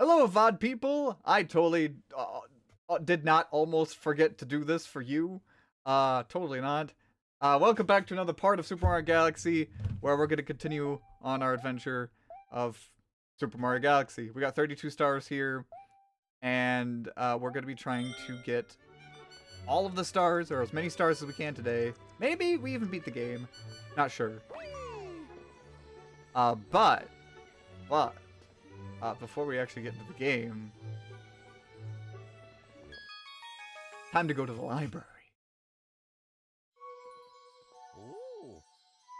Hello, VOD people! I totally did not almost forget to do this for you. Totally not. Welcome back to another part of Super Mario Galaxy, where we're going to continue on our adventure of Super Mario Galaxy. We got 32 stars here, and we're going to be trying to get all of the stars, or as many stars as we can today. Maybe we even beat the game. Not sure. But, before we actually get into the game, time to go to the library.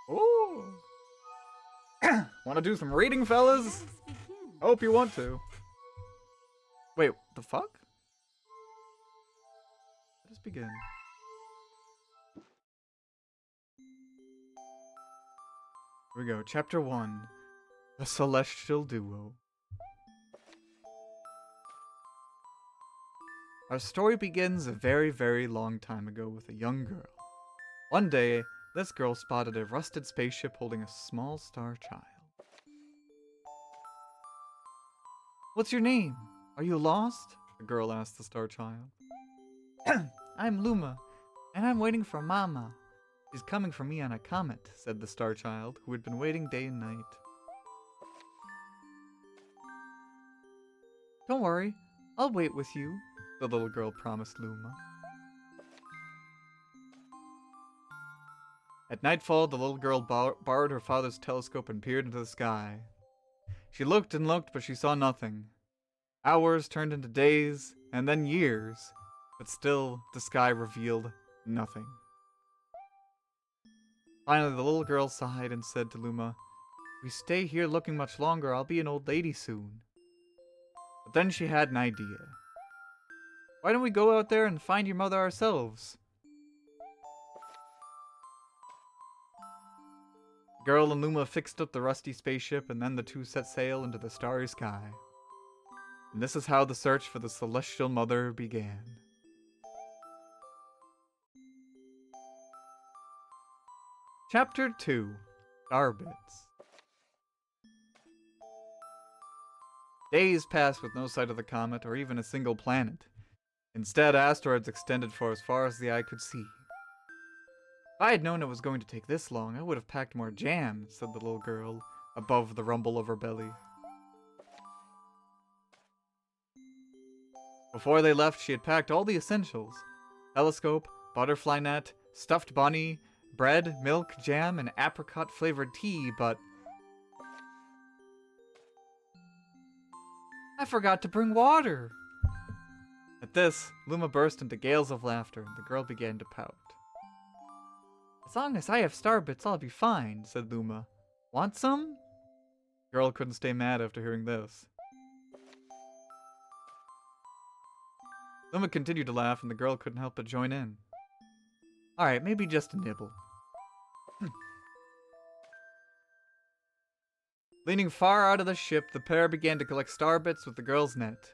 Ooh. Want to do some reading, fellas? Hope you want to. Wait, the fuck? Let us begin. Here we go. Chapter 1. The Celestial Duo. Our story begins a very, very long time ago with a young girl. One day, this girl spotted a rusted spaceship holding a small star child. What's your name? Are you lost? The girl asked the star child. I'm Luma, and I'm waiting for Mama. She's coming for me on a comet, said the star child, who had been waiting day and night. Don't worry, I'll wait with you, the little girl promised Luma. At nightfall, the little girl borrowed her father's telescope and peered into the sky. She looked and looked, but she saw nothing. Hours turned into days, and then years, but still the sky revealed nothing. Finally, the little girl sighed and said to Luma, "If we stay here looking much longer, I'll be an old lady soon." But then she had an idea. Why don't we go out there and find your mother ourselves? The girl and Luma fixed up the rusty spaceship, and then the two set sail into the starry sky. And this is how the search for the Celestial Mother began. Chapter 2. Starbits. Days passed with no sight of the comet or even a single planet. Instead, asteroids extended for as far as the eye could see. If I had known it was going to take this long, I would have packed more jam, said the little girl, above the rumble of her belly. Before they left, she had packed all the essentials. Telescope, butterfly net, stuffed bunny, bread, milk, jam, and apricot-flavored tea, but... I forgot to bring water! At this, Luma burst into gales of laughter, and the girl began to pout. As long as I have starbits, I'll be fine, said Luma. Want some? The girl couldn't stay mad after hearing this. Luma continued to laugh, and the girl couldn't help but join in. Alright, maybe just a nibble. Leaning far out of the ship, the pair began to collect starbits with the girl's net.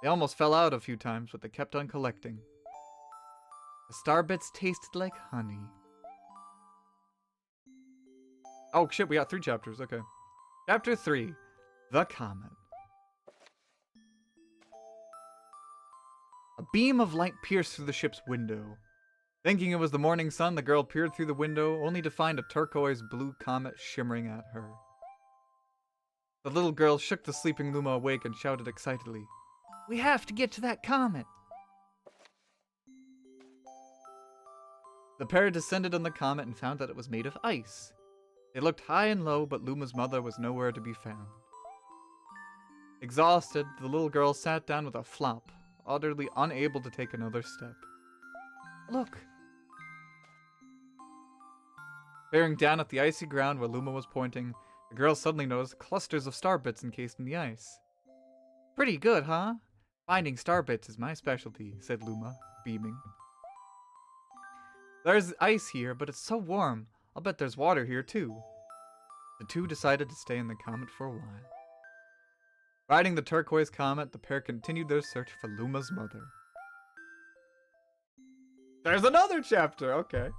They almost fell out a few times, but they kept on collecting. The starbits tasted like honey. Oh shit, we got 3 chapters, okay. Chapter 3. The Comet. A beam of light pierced through the ship's window. Thinking it was the morning sun, the girl peered through the window, only to find a turquoise blue comet shimmering at her. The little girl shook the sleeping Luma awake and shouted excitedly, "We have to get to that comet!" The pair descended on the comet and found that it was made of ice. They looked high and low, but Luma's mother was nowhere to be found. Exhausted, the little girl sat down with a flop, utterly unable to take another step. Look! Bearing down at the icy ground where Luma was pointing, the girl suddenly noticed clusters of starbits encased in the ice. Pretty good, huh? Finding starbits is my specialty, said Luma, beaming. There's ice here, but it's so warm. I'll bet there's water here too. The two decided to stay in the comet for a while. Riding the turquoise comet, the pair continued their search for Luma's mother. There's another chapter, okay.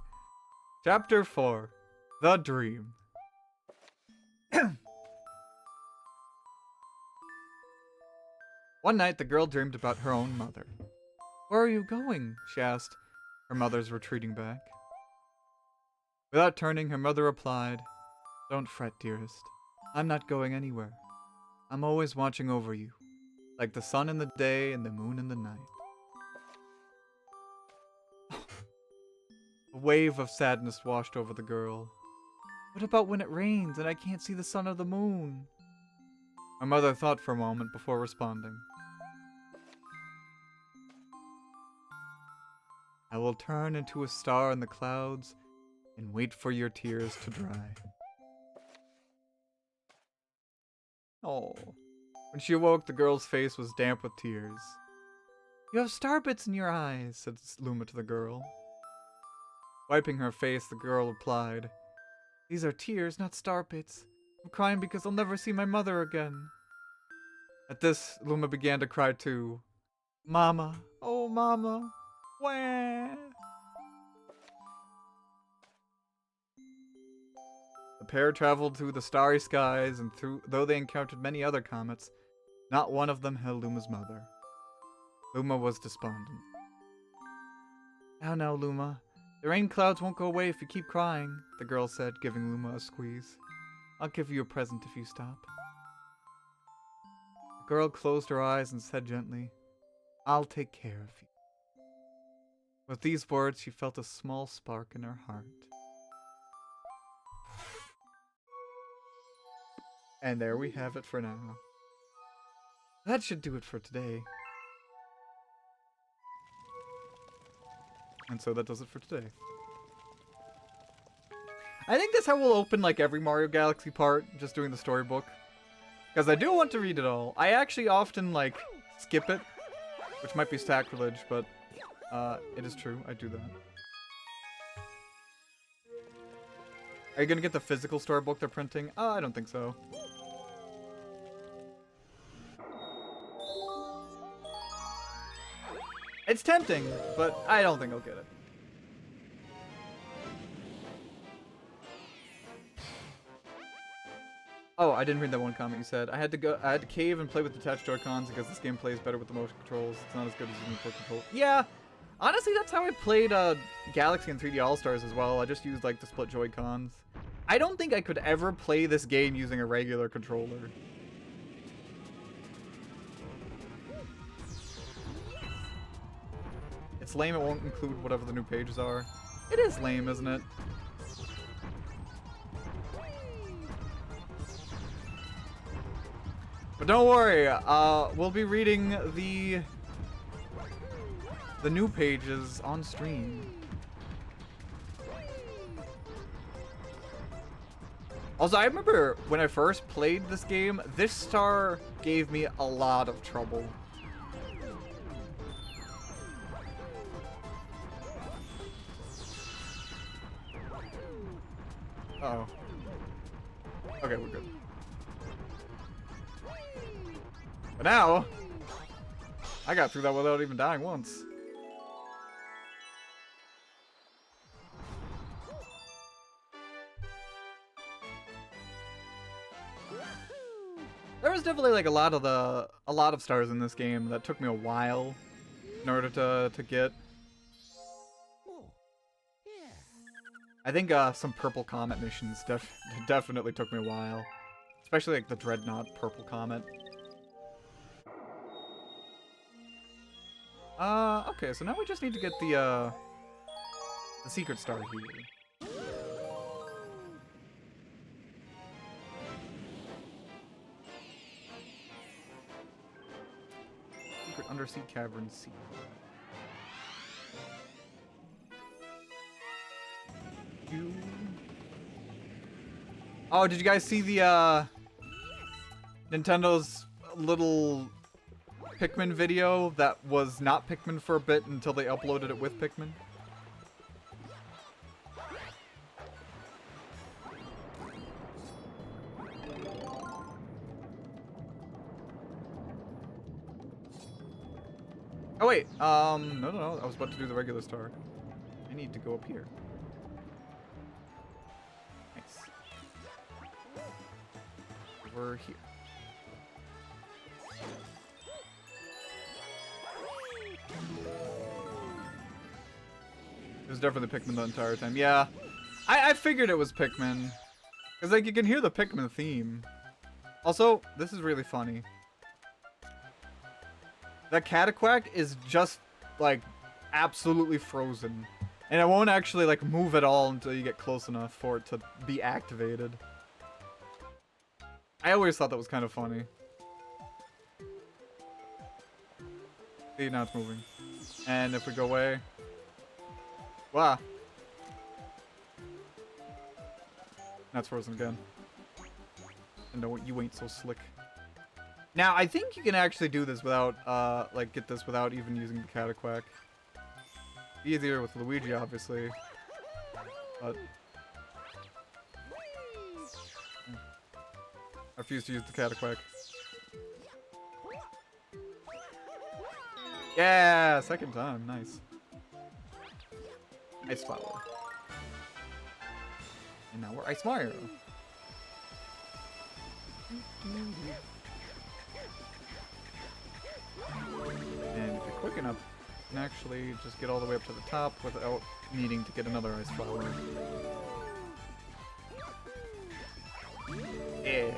Chapter 4. The Dream. One night, the girl dreamed about her own mother. Where are you going? She asked, her mother's retreating back. Without turning, her mother replied, Don't fret, dearest. I'm not going anywhere. I'm always watching over you, like the sun in the day and the moon in the night. A wave of sadness washed over the girl. What about when it rains and I can't see the sun or the moon? Her mother thought for a moment before responding. I will turn into a star in the clouds and wait for your tears to dry. Oh. When she awoke, the girl's face was damp with tears. You have star bits in your eyes, said Luma to the girl. Wiping her face, the girl replied, These are tears, not star bits. I'm crying because I'll never see my mother again. At this, Luma began to cry too. Mama, oh mama, wah. The pair traveled through the starry skies, and though they encountered many other comets, not one of them held Luma's mother. Luma was despondent. Now, Luma. The rain clouds won't go away if you keep crying, the girl said, giving Luma a squeeze. I'll give you a present if you stop. The girl closed her eyes and said gently, I'll take care of you. With these words, she felt a small spark in her heart. And there we have it for now. That should do it for today. And so that does it for today. I think that's how we'll open like every Mario Galaxy part, just doing the storybook. Because I do want to read it all. I actually often like skip it, which might be sacrilege, but it is true. I do that. Are you gonna get the physical storybook they're printing? I don't think so. It's tempting, but I don't think I'll get it. Oh, I didn't read that one comment you said. I had to cave and play with detached Joy-Cons because this game plays better with the motion controls. It's not as good as the input control. Yeah, honestly, that's how I played Galaxy and 3D All-Stars as well. I just used like the split Joy-Cons. I don't think I could ever play this game using a regular controller. It's lame it won't include whatever the new pages are. It is lame, isn't it? But don't worry, we'll be reading the new pages on stream. Also, I remember when I first played this game, this star gave me a lot of trouble. Uh-oh. Okay, we're good. But now, I got through that without even dying once. There was definitely like a lot of stars in this game that took me a while in order to get. I think some Purple Comet missions definitely took me a while. Especially like the Dreadnought Purple Comet. Okay, so now we just need to get the secret star here. Secret undersea cavern sea. Oh, did you guys see the Nintendo's little Pikmin video that was not Pikmin for a bit until they uploaded it with Pikmin? Oh wait, no, I was about to do the regular star. I need to go up here. Nice. Over here. It was definitely Pikmin the entire time. Yeah, I figured it was Pikmin. Because, like, you can hear the Pikmin theme. Also, this is really funny. That Cataquack is just, like, absolutely frozen. And it won't actually, like, move at all until you get close enough for it to be activated. I always thought that was kind of funny. See, now it's moving. And if we go away... Wow. That's frozen again. And no, you ain't so slick. Now, I think you can actually do this without, like, get this without even using the Cataquack. Easier with Luigi, obviously. But... I refuse to use the Cataquack. Yeah! Second time. Nice. Ice Flower. And now we're Ice Mario. And if you're quick enough, you can actually just get all the way up to the top without needing to get another Ice Flower. Yeah.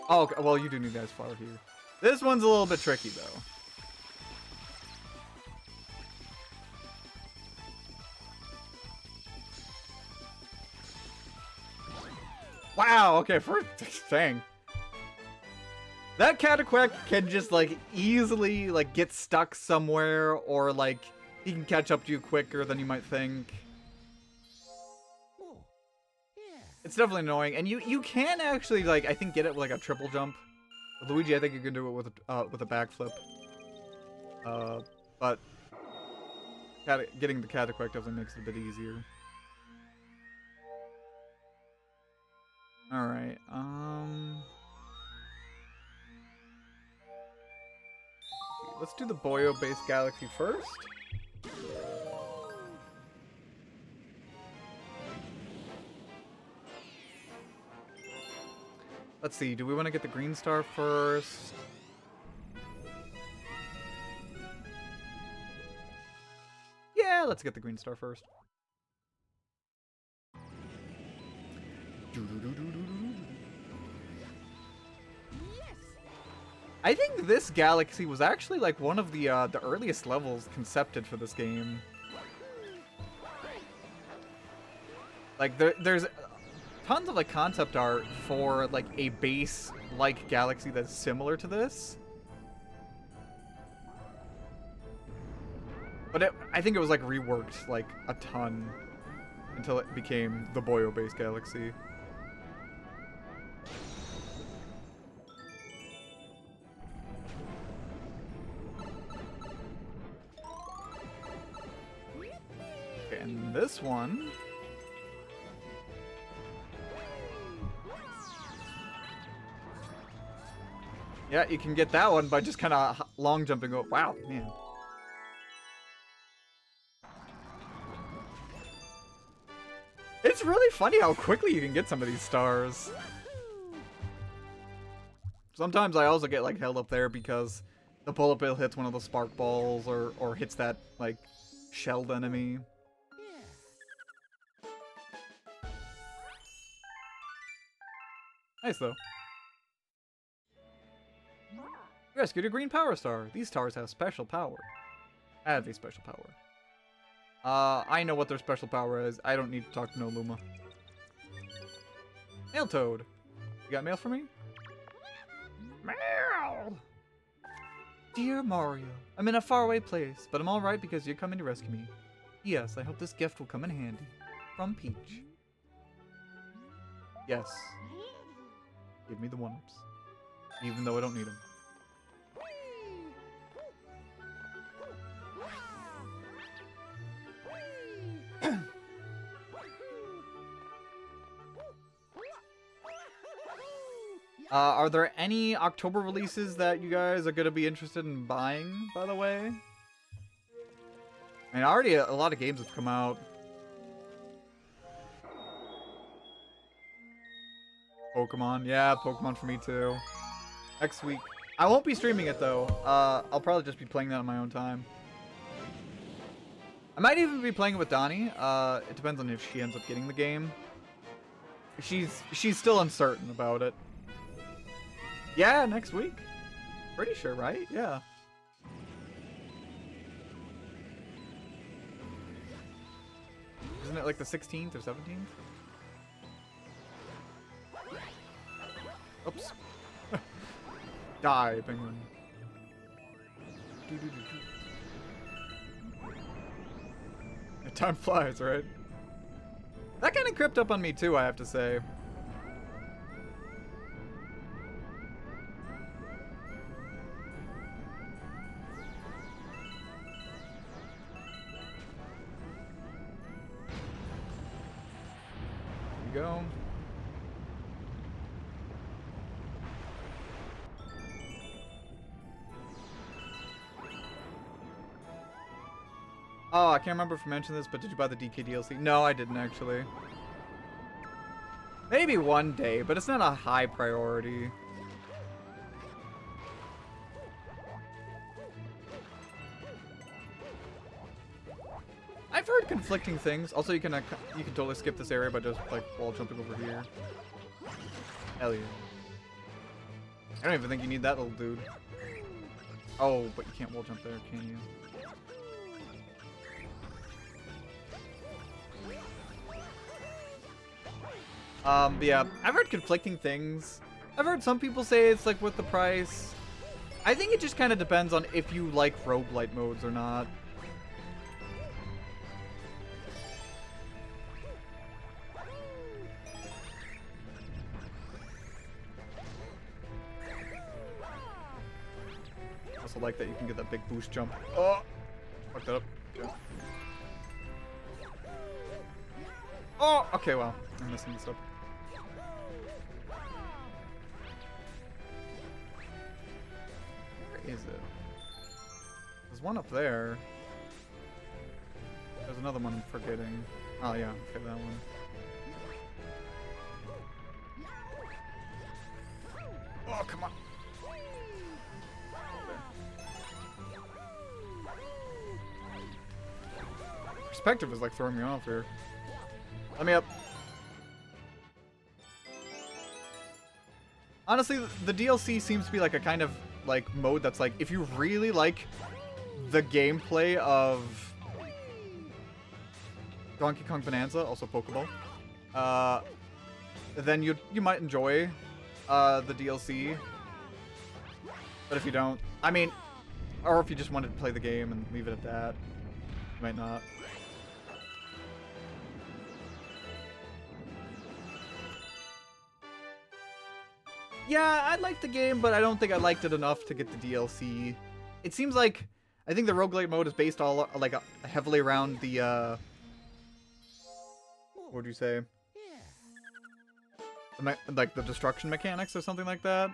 Oh, okay. Well, you do need the Ice Flower here. This one's a little bit tricky, though. Wow, okay, first thing. That Cataquack can just, like, easily, like, get stuck somewhere, or, like, he can catch up to you quicker than you might think. It's definitely annoying, and you can actually, like, I think get it with, like, a triple jump. With Luigi, I think you can do it with a backflip. But getting the Cataquack definitely makes it a bit easier. Alright, let's do the Boyo-based galaxy first. Let's see, do we want to get the green star first? Yeah, let's get the green star first. I think this galaxy was actually like one of the earliest levels concepted for this game. Like there's tons of like concept art for like a base like galaxy that's similar to this. But I think it was like reworked like a ton until it became the Boyo-based galaxy. Okay, and this one... Yeah, you can get that one by just kind of long jumping. Oh, wow, man. It's really funny how quickly you can get some of these stars. Sometimes I also get like held up there because the bullet bill hits one of the spark balls or hits that like shelled enemy. Nice though. Rescued a green power star. These stars have special power. Have a special power. I know what their special power is. I don't need to talk to Noluma. Mail Toad. You got mail for me? Mail! Dear Mario, I'm in a faraway place, but I'm alright because you're coming to rescue me. Yes, I hope this gift will come in handy. From Peach. Yes. Give me the 1-ups. Even though I don't need them. Are there any October releases that you guys are going to be interested in buying, by the way? I mean, already a lot of games have come out. Pokemon. Yeah, Pokemon for me too. Next week. I won't be streaming it though. I'll probably just be playing that on my own time. I might even be playing it with Donnie. It depends on if she ends up getting the game. She's still uncertain about it. Yeah, next week. Pretty sure, right? Yeah. Isn't it like the 16th or 17th? Oops. Die, penguin. Time flies, right? That kind of crept up on me too, I have to say. Here we go. Oh, I can't remember if I mentioned this, but did you buy the DK DLC? No, I didn't actually. Maybe one day, but it's not a high priority. I've heard conflicting things. Also, you can totally skip this area by just like wall jumping over here. Hell yeah. I don't even think you need that little dude. Oh, but you can't wall jump there, can you? But yeah, I've heard conflicting things. I've heard some people say it's like worth the price. I think it just kind of depends on if you like roguelite modes or not. I also like that you can get that big boost jump. Oh! Fucked that up. Okay. Oh! Okay, wow. I'm missing this up. Where is it? There's one up there. There's another one I'm forgetting. Oh yeah, okay, that one. Oh, come on. Perspective is like throwing me off here. Let me up. Honestly, the DLC seems to be like a kind of like mode that's like, if you really like the gameplay of Donkey Kong Bonanza, also Pokeball, then you might enjoy the DLC. But if you don't, I mean, or if you just wanted to play the game and leave it at that, you might not. Yeah, I liked the game, but I don't think I liked it enough to get the DLC. It seems like, I think the roguelite mode is based all like heavily around the what would you say? Like the destruction mechanics or something like that.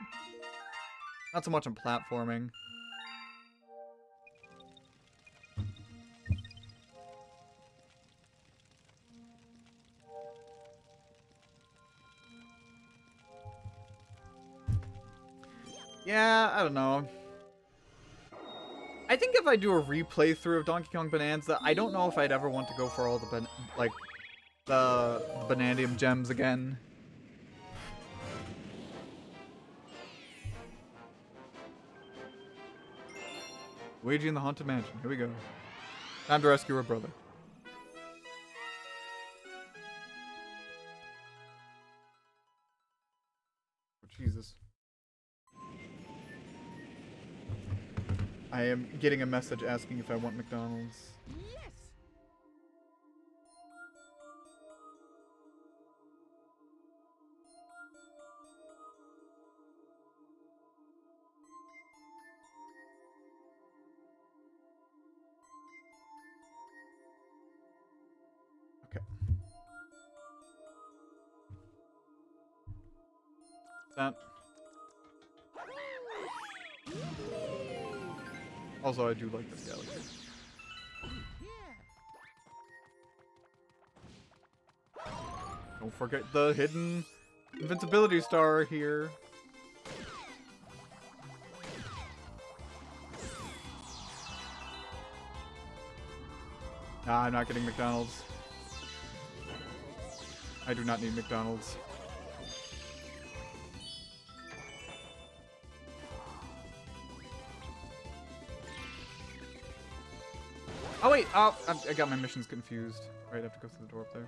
Not so much on platforming. Yeah, I don't know. I think if I do a replay through of Donkey Kong Bonanza, I don't know if I'd ever want to go for all the the Bonandium gems again. Luigi in the Haunted Mansion. Here we go. Time to rescue her brother. Oh, Jesus. I am getting a message asking if I want McDonald's. Yes. Okay. That. Also, I do like this galaxy. Don't forget the hidden invincibility star here. Nah, I'm not getting McDonald's. I do not need McDonald's. Oh wait, I got my missions confused. Right, I have to go through the door up there.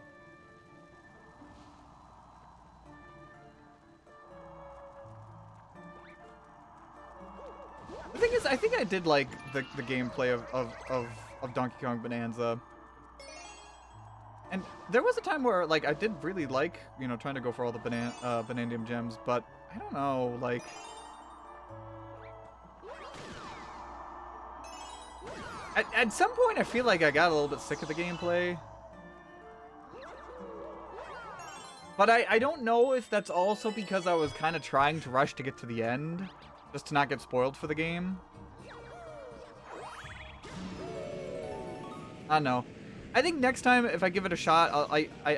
The thing is, I think I did like the gameplay of Donkey Kong Bonanza. And there was a time where, like, I did really like, you know, trying to go for all the Banandium gems, but I don't know, like... At some point, I feel like I got a little bit sick of the gameplay. But I don't know if that's also because I was kind of trying to rush to get to the end, just to not get spoiled for the game. I don't know. I think next time, if I give it a shot,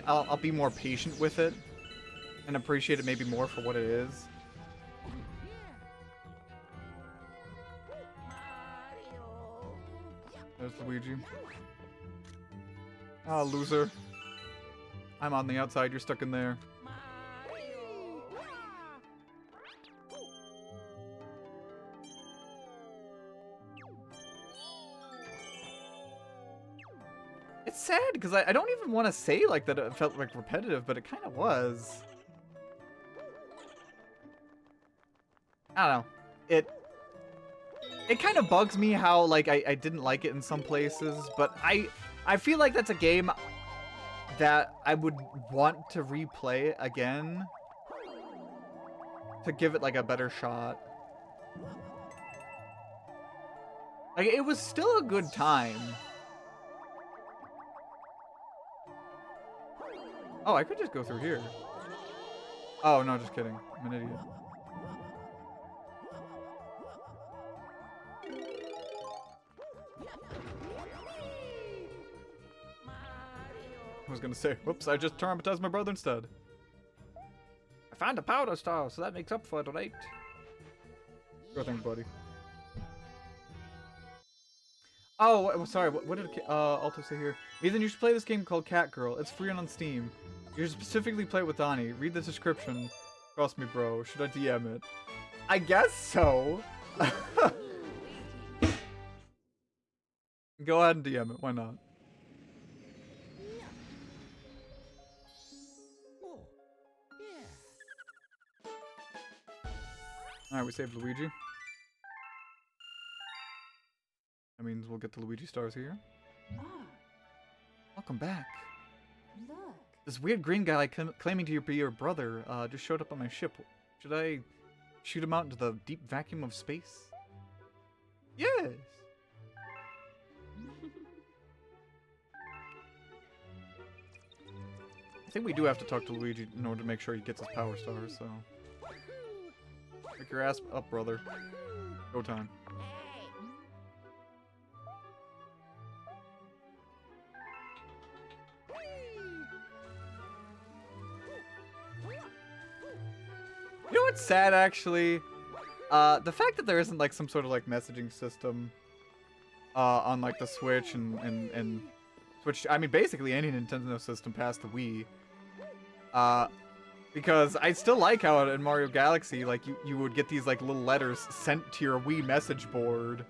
I'll be more patient with it and appreciate it maybe more for what it is. There's Luigi. Oh, loser. I'm on the outside, you're stuck in there. It's sad, because I don't even want to say, like, that it felt, like, repetitive, but it kind of was. I don't know. It kind of bugs me how, like, I didn't like it in some places, but I feel like that's a game that I would want to replay again to give it, like, a better shot. Like, it was still a good time. Oh, I could just go through here. Oh, no, just kidding. I'm an idiot. I was gonna say, whoops, I just traumatized my brother instead. I found a powder star, so that makes up for it, right? Go thing, buddy. Oh, sorry, what did Alto say here? Ethan, you should play this game called Cat Girl. It's free and on Steam. You should specifically play it with Donnie. Read the description. Trust me, bro. Should I DM it? I guess so. Go ahead and DM it. Why not? Alright, we saved Luigi. That means we'll get the Luigi stars here. Welcome back. Look. This weird green guy claiming to be your brother just showed up on my ship. Should I shoot him out into the deep vacuum of space? Yes! I think we do have to talk to Luigi in order to make sure he gets his power stars, so... Pick your ass up, brother. Go time. You know what's sad, actually? The fact that there isn't, like, some sort of, like, messaging system on, like, the Switch and Switch... I mean, basically any Nintendo system past the Wii. Because I still like how in Mario Galaxy, like, you would get these, like, little letters sent to your Wii message board.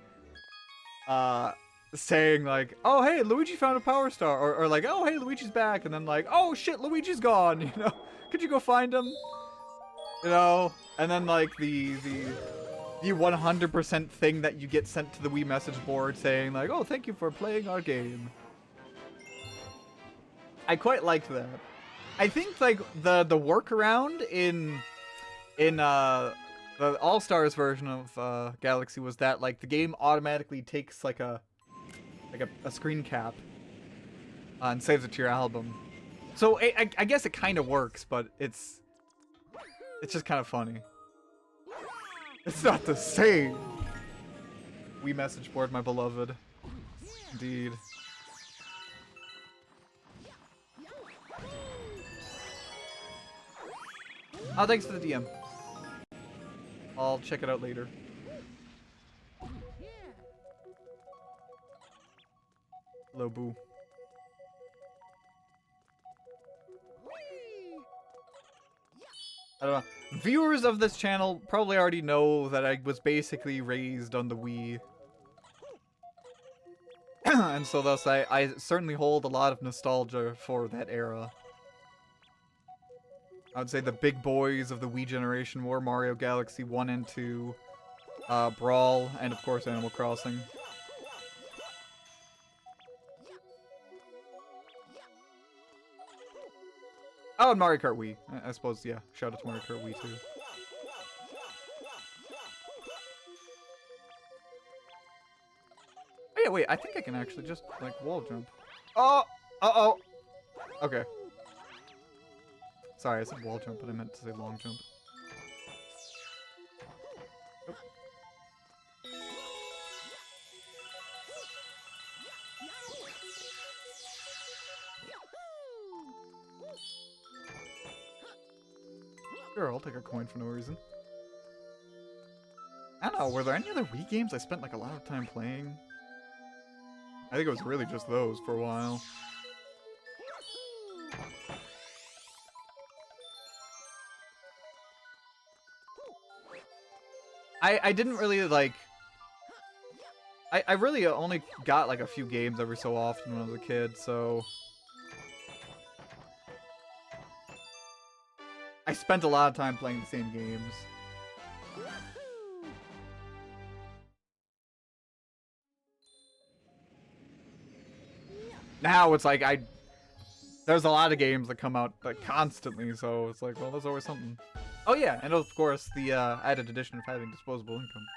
Saying, like, oh, hey, Luigi found a power star. Or like, oh, hey, Luigi's back. And then, like, oh, shit, Luigi's gone, you know? Could you go find him? You know? And then, like, the 100% thing that you get sent to the Wii message board saying, like, oh, thank you for playing our game. I quite liked that. I think, like, the workaround in the All-Stars version of Galaxy was that, like, the game automatically takes, like a screen cap and saves it to your album. So I guess it kind of works, but it's just kind of funny. It's not the same. Wii message board, my beloved. Indeed. Oh, thanks for the DM. I'll check it out later. Hello, Boo. I don't know. Viewers of this channel probably already know that I was basically raised on the Wii. And so thus I certainly hold a lot of nostalgia for that era. I would say the big boys of the Wii generation were Mario Galaxy 1 and 2, Brawl, and of course Animal Crossing. Oh, and Mario Kart Wii. I suppose, yeah. Shout out to Mario Kart Wii too. Oh yeah, wait, I think I can actually just, like, wall jump. Oh! Uh-oh! Okay. Sorry, I said wall jump, but I meant to say long jump. Oh. Sure, I'll take a coin for no reason. I don't know, were there any other Wii games I spent, like, a lot of time playing? I think it was really just those for a while. I didn't really, like... I really only got, like, a few games every so often when I was a kid, so... I spent a lot of time playing the same games. Now it's like, there's a lot of games that come out, like, constantly, so it's like, well, there's always something. Oh yeah, and of course, the added addition of having disposable income.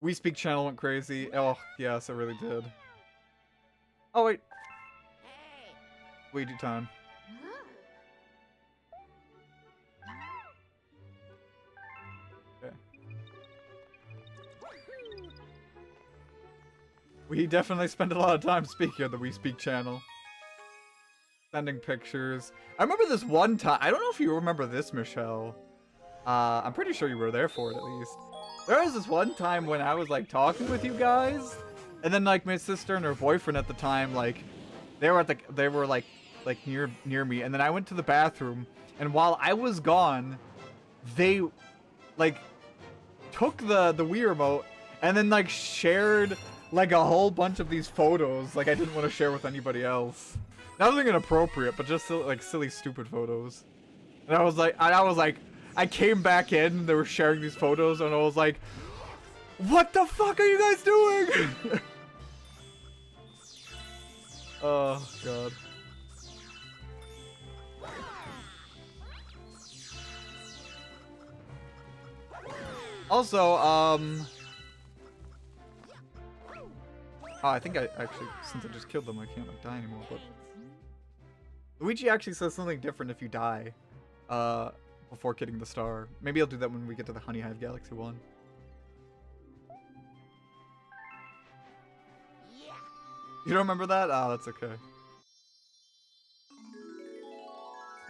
We Speak channel went crazy. Oh, yes, it really did. Oh, wait. Luigi time. Okay. We definitely spend a lot of time speaking on the We Speak channel. Sending pictures. I remember this one time. I don't know if you remember this, Michelle. I'm pretty sure you were there for it, at least. There was this one time when I was, like, talking with you guys, and then, like, my sister and her boyfriend at the time, like, they were like near me, and then I went to the bathroom, and while I was gone, they, like, took the Wii remote, and then, like, shared, like, a whole bunch of these photos, like, I didn't want to share with anybody else. Nothing inappropriate, but just, like, silly, stupid photos. And I was like, I came back in, they were sharing these photos, and I was like, what the fuck are you guys doing? Oh, God. Also, oh, I think I actually, since I just killed them, I can't, like, die anymore, but... Luigi actually says something different if you die, before getting the star. Maybe I'll do that when we get to the Honey Hive Galaxy 1. You don't remember that? Ah, that's okay.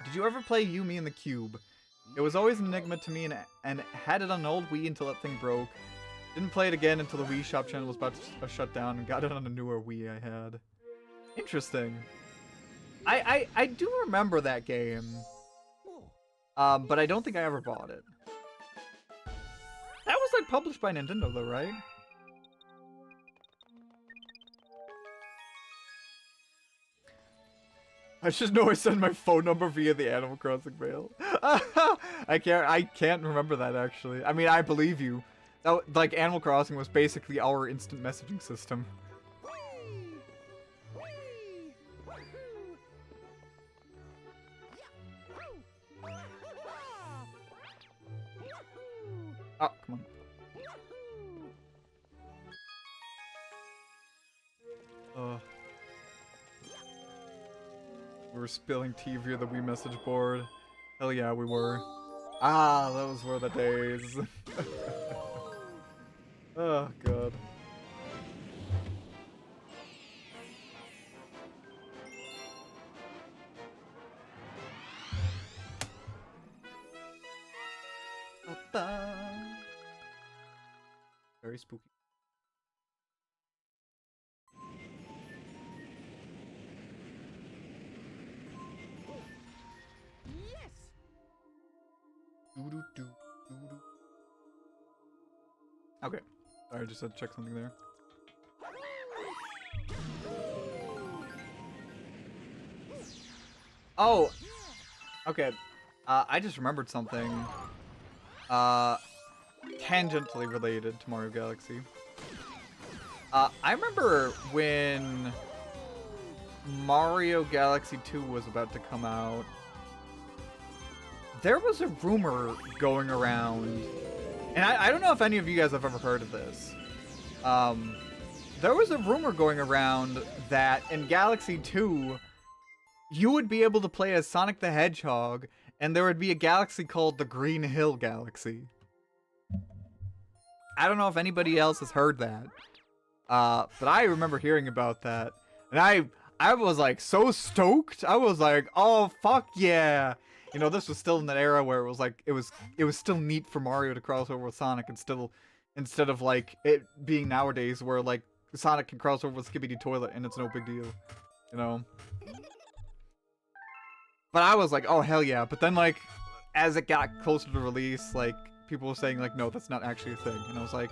Did you ever play Yumi and the Cube? It was always an enigma to me, and had it on an old Wii until that thing broke. Didn't play it again until the Wii Shop channel was about to shut down, and got it on a newer Wii I had. Interesting. I do remember that game. But I don't think I ever bought it. That was, like, published by Nintendo, though, right? I just know I send my phone number via the Animal Crossing mail. I can't remember that, actually. I mean, I believe you. That, like, Animal Crossing was basically our instant messaging system. Oh, come on. We were spilling tea via the Wii message board. Hell yeah, we were. Ah, those were the days. Oh, God. Very spooky. Yes! Okay. I just had to check something there. Oh! Okay. I just remembered something. Tangentially related to Mario Galaxy. I remember when Mario Galaxy 2 was about to come out, there was a rumor going around, and I don't know if any of you guys have ever heard of this. There was a rumor going around that in Galaxy 2, you would be able to play as Sonic the Hedgehog, and there would be a galaxy called the Green Hill Galaxy. I don't know if anybody else has heard that. But I remember hearing about that, and I was like so stoked. I was like, oh fuck yeah! You know, this was still in that era where it was like it was still neat for Mario to cross over with Sonic, and still instead of like it being nowadays where like Sonic can cross over with Skibidi Toilet and it's no big deal, you know. But I was like, oh hell yeah! But then like as it got closer to release, like people were saying like, no, that's not actually a thing, and I was like.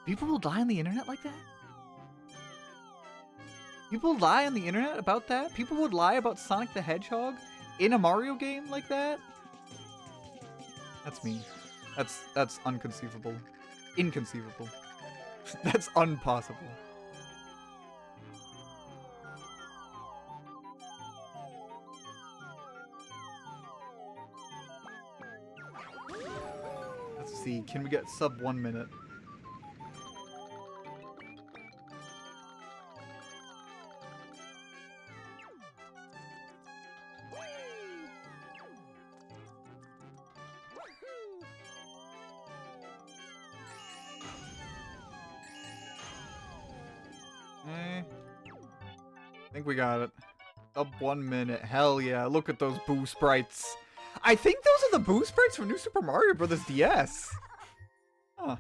People will die on the internet like that? People lie on the internet about that? People would lie about Sonic the Hedgehog in a Mario game like that? That's me. That's unconceivable. Inconceivable. That's impossible. Let's see. Can we get sub 1 minute? I think we got it. Up 1 minute. Hell yeah. Look at those Boo sprites. I think those are the Boo sprites from New Super Mario Bros. DS. Huh.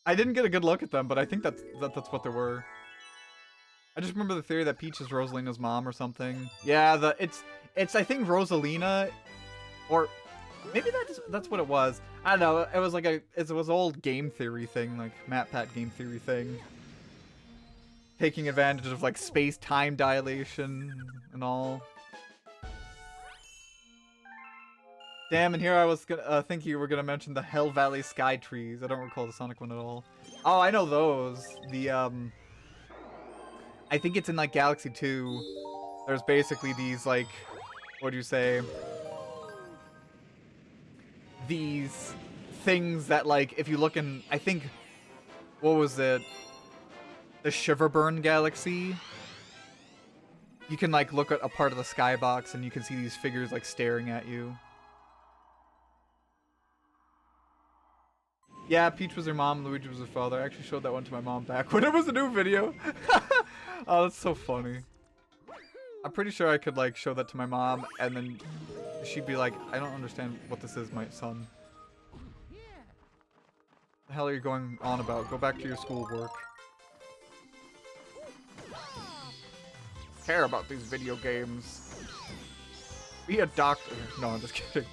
I didn't get a good look at them, but I think that's what they were. I just remember the theory that Peach is Rosalina's mom or something. Yeah, it's I think Rosalina, or maybe that's what it was. I don't know. It was like it was old game theory thing, like MatPat game theory thing. Taking advantage of like space-time dilation and all. Damn, and here I was gonna thinking you were gonna mention the Hell Valley Sky Trees. I don't recall the Sonic one at all. Oh, I know those. The I think it's in like Galaxy 2. There's basically these like, what do you say? These things that like, if you look in, I think, what was it? The Shiverburn Galaxy. You can like look at a part of the skybox and you can see these figures like staring at you. Yeah, Peach was her mom, Luigi was her father. I actually showed that one to my mom back when it was a new video. Oh, that's so funny. I'm pretty sure I could like show that to my mom and then she'd be like, I don't understand what this is, my son. What the hell are you going on about? Go back to your schoolwork. Care about these video games. Be a doctor. No, I'm just kidding.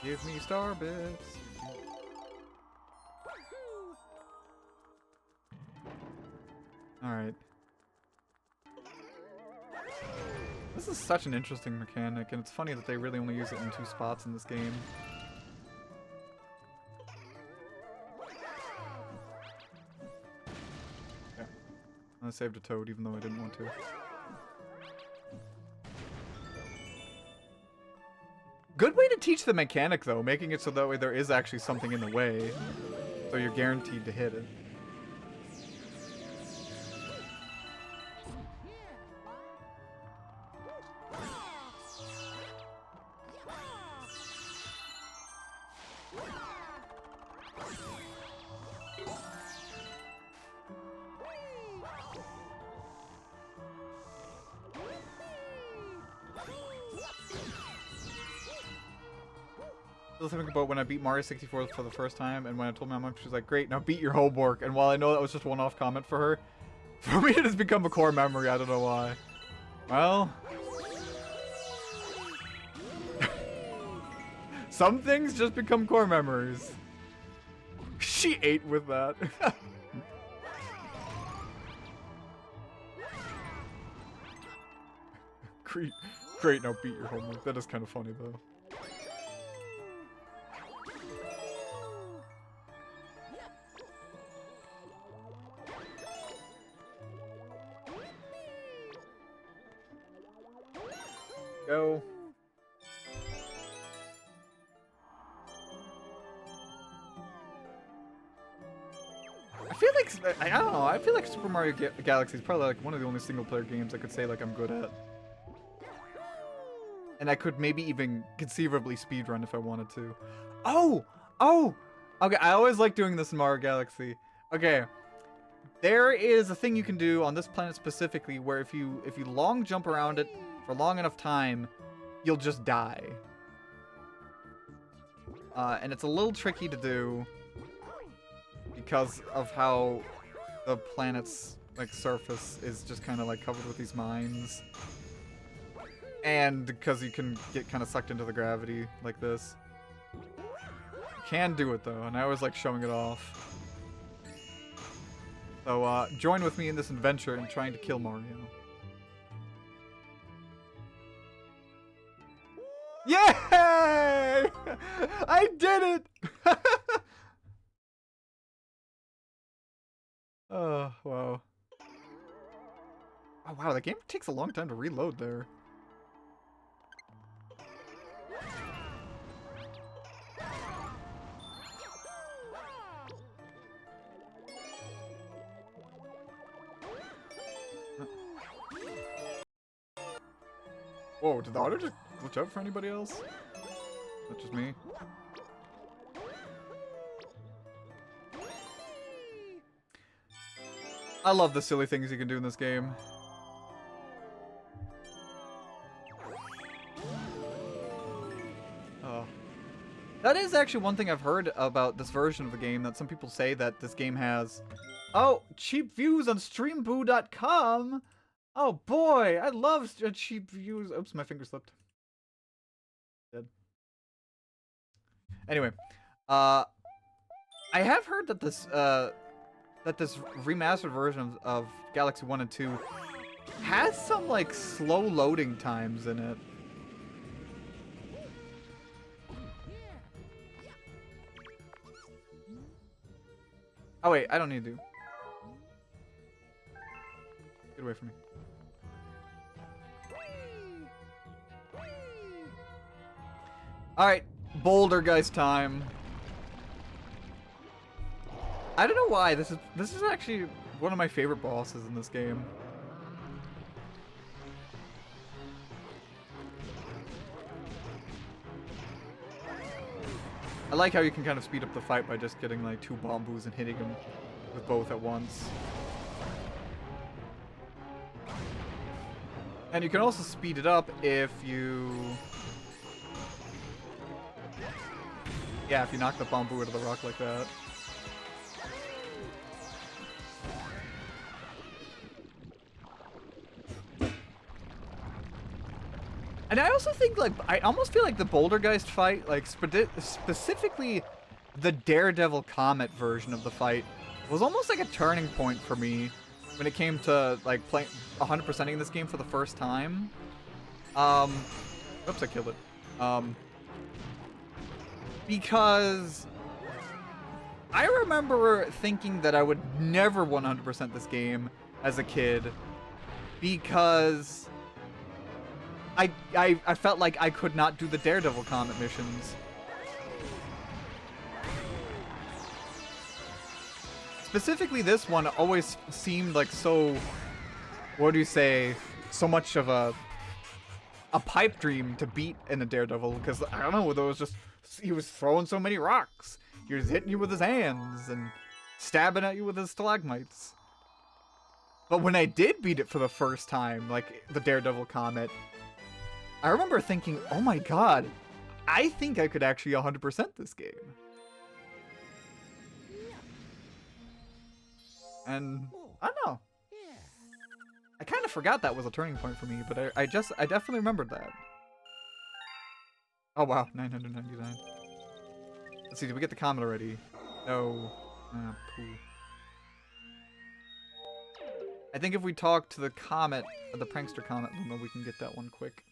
Give me star bits. Alright. This is such an interesting mechanic, and it's funny that they really only use it in 2 spots in this game. Yeah. I saved a toad even though I didn't want to. Good way to teach the mechanic though, making it so that way there is actually something in the way. So you're guaranteed to hit it. still think about when I beat Mario 64 for the first time, and when I told my mom, she was like, "Great, now beat your homework." And while I know that was just a one-off comment for her, for me it has become a core memory. I don't know why. Well, some things just become core memories. She ate with that. Great, now beat your homework. That is kind of funny though. Go. I feel like, I don't know, I feel like Super Mario Galaxy is probably like one of the only single player games I could say like I'm good at. And I could maybe even conceivably speedrun if I wanted to. Oh! Okay, I always like doing this in Mario Galaxy. Okay. There is a thing you can do on this planet specifically where if you long jump around it for long enough time, you'll just die. And it's a little tricky to do because of how the planet's like surface is just kind of like covered with these mines. And because you can get kind of sucked into the gravity like this. You can do it though, and I always like showing it off. So join with me in this adventure in trying to kill Mario. Yay! I did it! Oh, wow. Oh, wow, the game takes a long time to reload there. Whoa, did the auto just glitch out for anybody else? Not just me. I love the silly things you can do in this game. Oh. That is actually one thing I've heard about this version of the game, that some people say that this game has... Oh, cheap views on streamboo.com! Oh boy, I love cheap views. Oops, my finger slipped. Dead. Anyway, I have heard that this remastered version of Galaxy 1 and 2 has some like slow loading times in it. Oh wait, I don't need to. Get away from me. Alright, Boulder Geist time. I don't know why, this is actually one of my favorite bosses in this game. I like how you can kind of speed up the fight by just getting like 2 Bombus and hitting them with both at once. And you can also speed it up if you... Yeah, if you knock the Bombu into the rock like that. And I also think, like, I almost feel like the Bouldergeist fight, like, specifically the Daredevil Comet version of the fight, was almost like a turning point for me when it came to, like, playing 100%ing this game for the first time. Oops, I killed it. Because I remember thinking that I would never 100% this game as a kid because I felt like I could not do the Daredevil Comet missions. Specifically this one always seemed like so, what do you say, so much of a pipe dream to beat in a Daredevil, because I don't know, there was just, he was throwing so many rocks. He was hitting you with his hands and stabbing at you with his stalagmites. But when I did beat it for the first time, like the Daredevil Comet, I remember thinking, oh my god, I think I could actually 100% this game. And I don't know. I kind of forgot that was a turning point for me, but I definitely remembered that. Oh wow, 999. Let's see, did we get the comet already? No. Ah, poo. I think if we talk to the comet, the prankster comet Luma, we can get that one quick.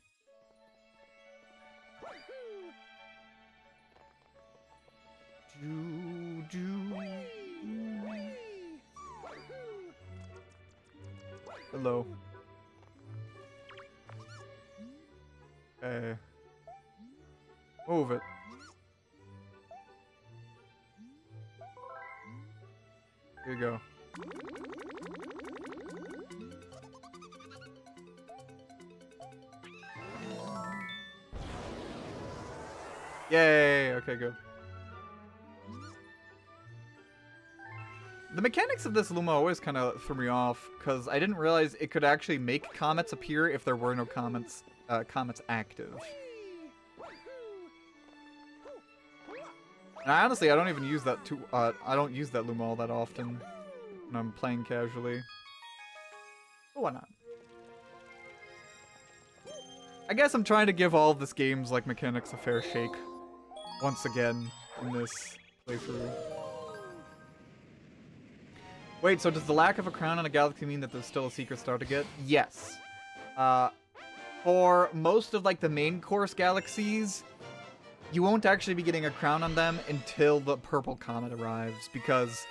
Hello. Move it. Here you go. Yay! Okay, good. The mechanics of this Luma always kind of threw me off, because I didn't realize it could actually make comets appear if there were no comets active. And honestly, I don't even use that I don't use that Luma all that often when I'm playing casually. But why not? I guess I'm trying to give all of this game's like mechanics a fair shake once again in this playthrough. Wait, so does the lack of a crown on a galaxy mean that there's still a secret star to get? Yes. For most of like the main course galaxies, you won't actually be getting a crown on them until the purple comet arrives, because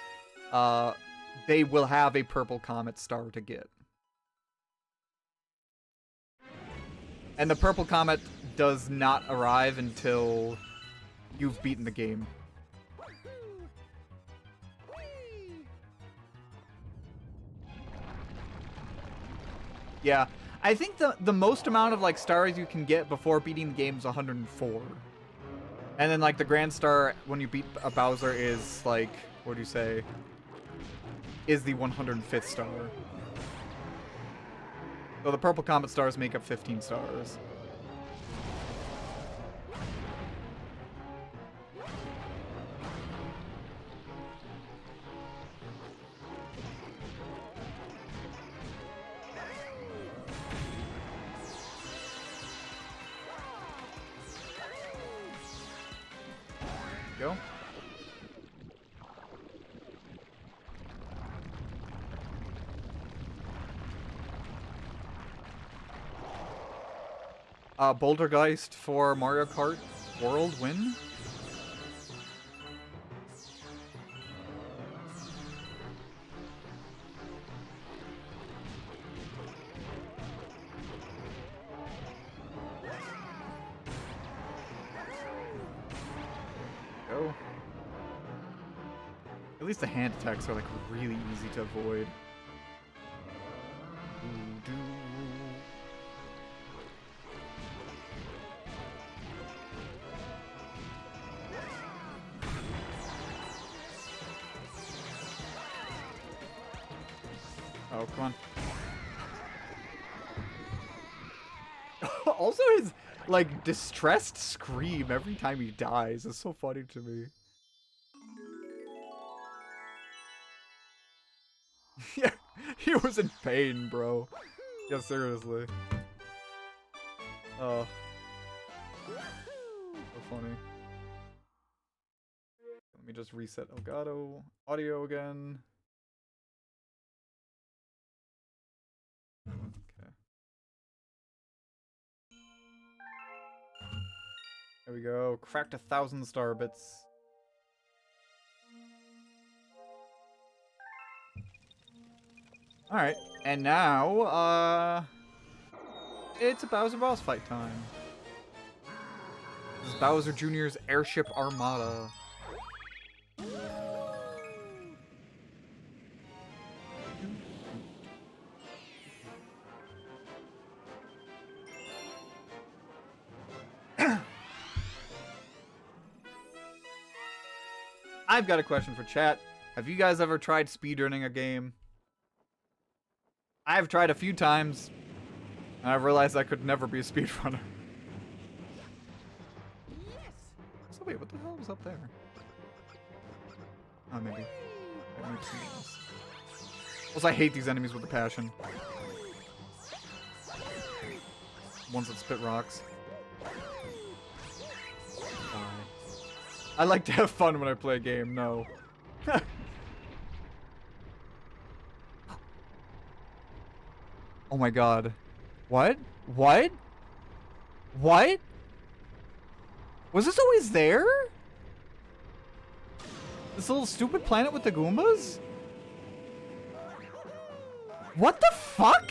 they will have a purple comet star to get. And the purple comet does not arrive until you've beaten the game. Yeah, I think the most amount of like stars you can get before beating the game is 104. And then like the grand star when you beat a Bowser is like, what do you say? Is the 105th star. So the purple comet stars make up 15 stars. Go. Bouldergeist for Mario Kart World win? Go. At least the hand attacks are like really easy to avoid. Oh, come on. Also, his, like, distressed scream every time he dies is so funny to me. Yeah, he was in pain, bro. Yeah, seriously. Oh. So funny. Let me just reset Elgato audio again. Okay. There we go. Cracked 1,000 star bits. Alright, and now, it's a Bowser boss fight time. This is Bowser Jr.'s Airship Armada. I've got a question for chat. Have you guys ever tried speedrunning a game? I've tried a few times, and I've realized I could never be a speedrunner. wait, what the hell was up there? Oh, maybe. Maybe something else. Also, I hate these enemies with a passion. Ones that spit rocks. I like to have fun when I play a game, no. Oh my god. What? What? What? Was this always there? This little stupid planet with the Goombas? What the fuck?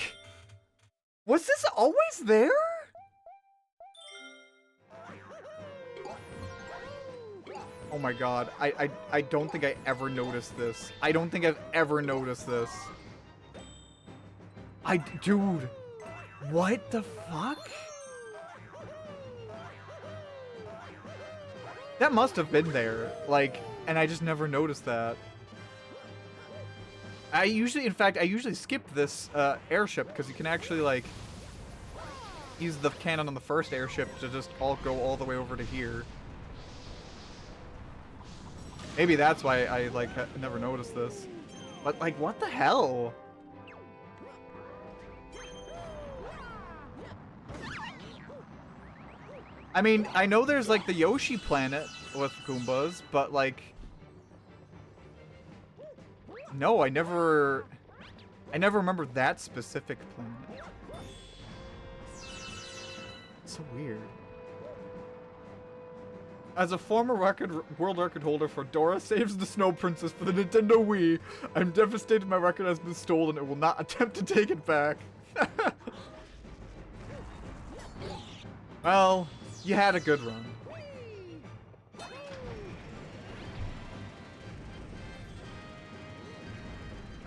Was this always there? Oh my god, I don't think I ever noticed this. I don't think I've ever noticed this. Dude, what the fuck? That must have been there, like, and I just never noticed that. In fact, I usually skip this airship because you can actually, like, use the cannon on the first airship to just go all the way over to here. Maybe that's why I, like, never noticed this. But, like, what the hell? I mean, I know there's, like, the Yoshi planet with Goombas, but, like... No, I never remember that specific planet. It's so weird. As a former world record holder for Dora Saves the Snow Princess for the Nintendo Wii, I'm devastated my record has been stolen and will not attempt to take it back. Well, you had a good run.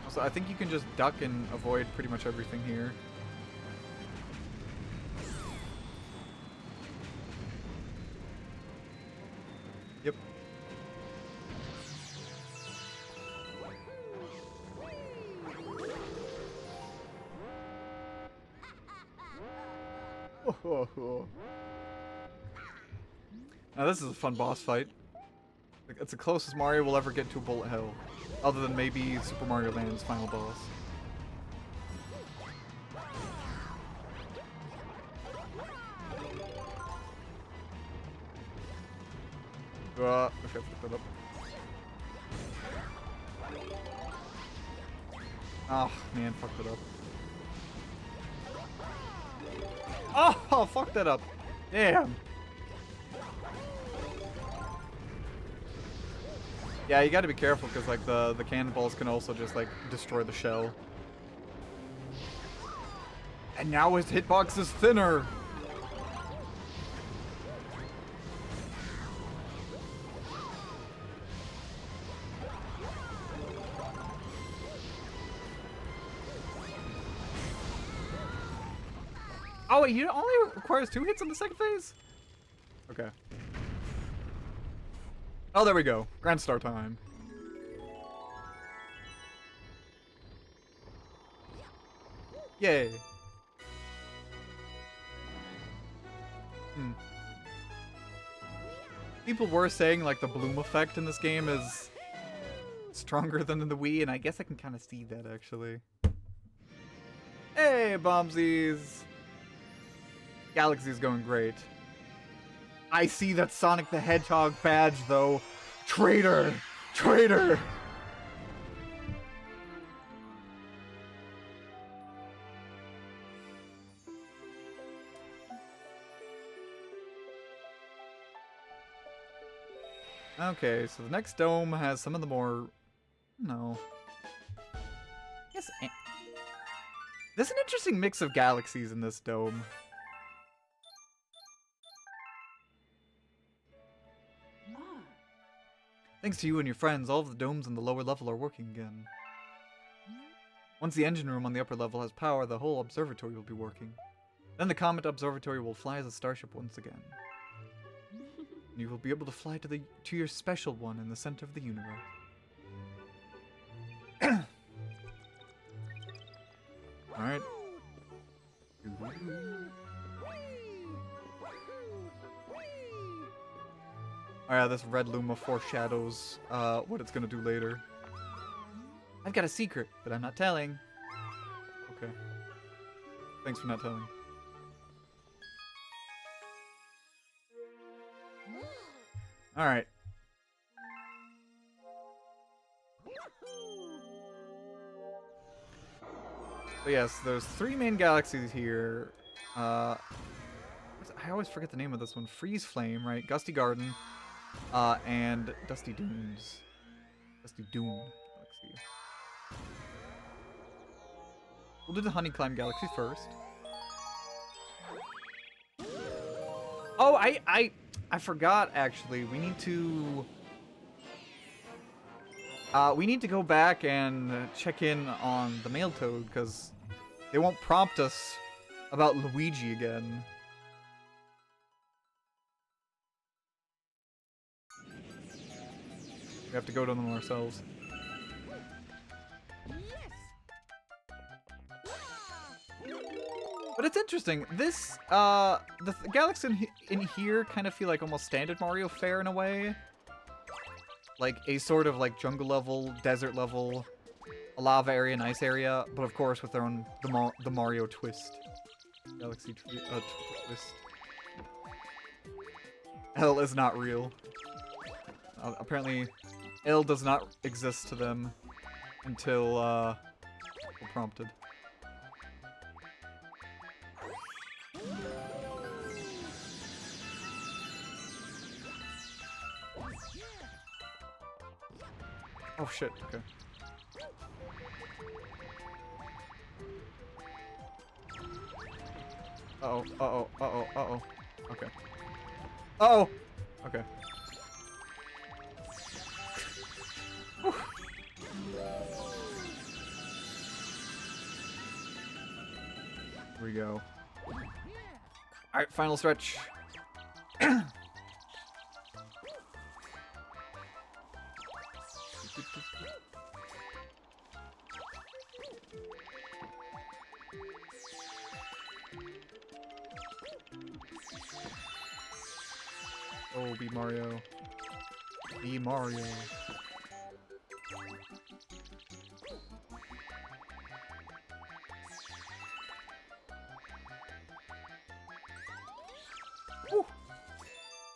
So I think you can just duck and avoid pretty much everything here. Yep. Now this is a fun boss fight. It's the closest Mario will ever get to a bullet hell. Other than maybe Super Mario Land's final boss. Okay, pick that up. Oh, man, fucked it up. Oh, fuck that up. Damn. Yeah, you gotta be careful because, like, the cannonballs can also just, like, destroy the shell. And now his hitbox is thinner. Oh, wait, he only requires 2 hits on the second phase? Okay. Oh, there we go. Grand Star time. Yay. People were saying, like, the bloom effect in this game is stronger than in the Wii, and I guess I can kind of see that, actually. Hey, Bombsies! Galaxy's going great. I see that Sonic the Hedgehog badge, though. Traitor! Traitor! Okay, so the next dome has some of the more... No. Yes, there's an interesting mix of galaxies in this dome. Thanks to you and your friends, all of the domes in the lower level are working again. Once the engine room on the upper level has power, the whole observatory will be working. Then the Comet Observatory will fly as a starship once again. And you will be able to fly to your special one in the center of the universe. Alright. Alright, This red Luma foreshadows what it's gonna do later. I've got a secret, but I'm not telling. Okay. Thanks for not telling. Alright. So yes, there's 3 main galaxies here. I always forget the name of this one. Freeze Flame, right? Gusty Garden, and Dusty Dunes. Dusty Dune Galaxy. We'll do the Honey Climb Galaxy first. Oh, I forgot actually. We need to go back and check in on the Mail Toad because they won't prompt us about Luigi again. We have to go to them ourselves. But it's interesting. This, the galaxies in here kind of feel like almost standard Mario fare in a way. Like a sort of like jungle level, desert level, a lava area, an ice area, but of course with their own, the Mario twist. Galaxy twist. L is not real. Apparently, L does not exist to them until, prompted. Oh shit, okay. Uh-oh, uh-oh, uh-oh, uh-oh. Okay. Uh-oh! Okay. Here we go. Alright, final stretch. Oh, be Mario. Be Mario. Woo.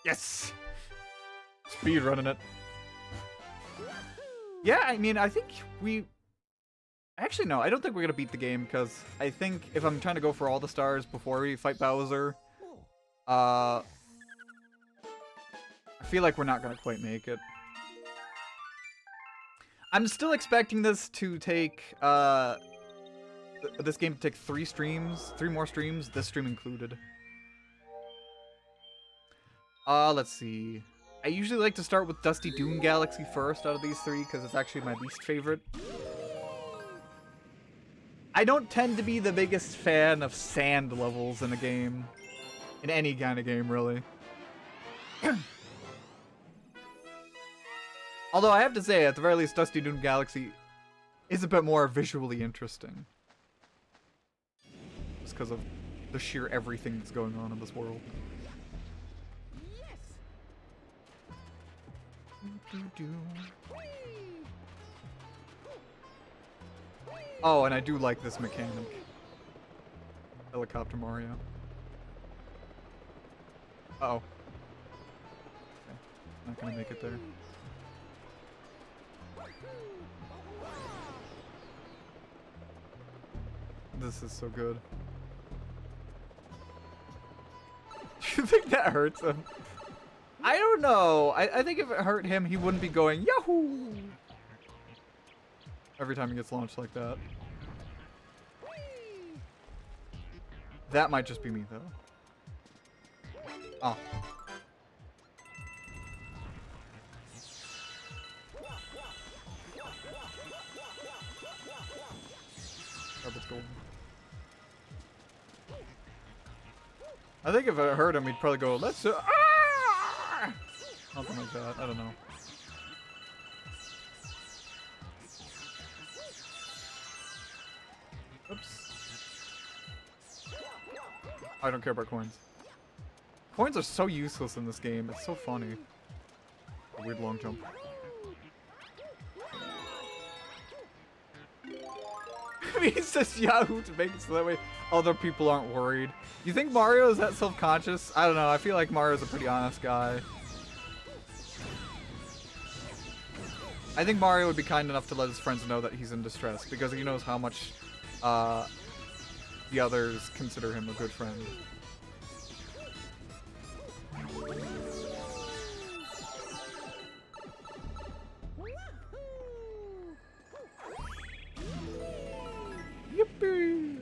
Yes! Speed running it. Yeah, I mean, I think we... Actually, no, I don't think we're gonna beat the game, because I think if I'm trying to go for all the stars before we fight Bowser, I feel like we're not gonna quite make it. I'm still expecting this to take, this game to take 3 more streams, this stream included. Let's see. I usually like to start with Dusty Dune Galaxy first out of these 3, because it's actually my least favorite. I don't tend to be the biggest fan of sand levels in a game. In any kind of game, really. Although I have to say, at the very least, Dusty Dune Galaxy is a bit more visually interesting. Just because of the sheer everything that's going on in this world. Oh, and I do like this mechanic. Helicopter Mario. Uh-oh. Okay. Not gonna make it there. This is so good. Do you think that hurts him? I don't know. I think if it hurt him, he wouldn't be going Yahoo! Every time he gets launched like that. That might just be me, though. Oh. Garbage gold. I think if it hurt him, he'd probably go, let's ah! Something like that. I don't know. Oops. I don't care about coins. Coins are so useless in this game. It's so funny. A weird long jump. He's just Yahoo to make it so that way other people aren't worried. You think Mario is that self-conscious? I don't know. I feel like Mario's a pretty honest guy. I think Mario would be kind enough to let his friends know that he's in distress because he knows how much the others consider him a good friend. Yippee!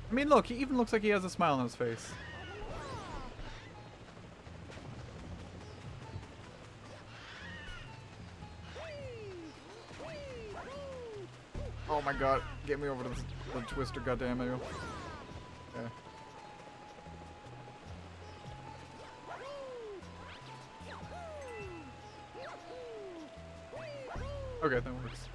I mean, look, he even looks like he has a smile on his face. Oh my god, get me over to the twister, goddamn you. Okay. Okay, that works.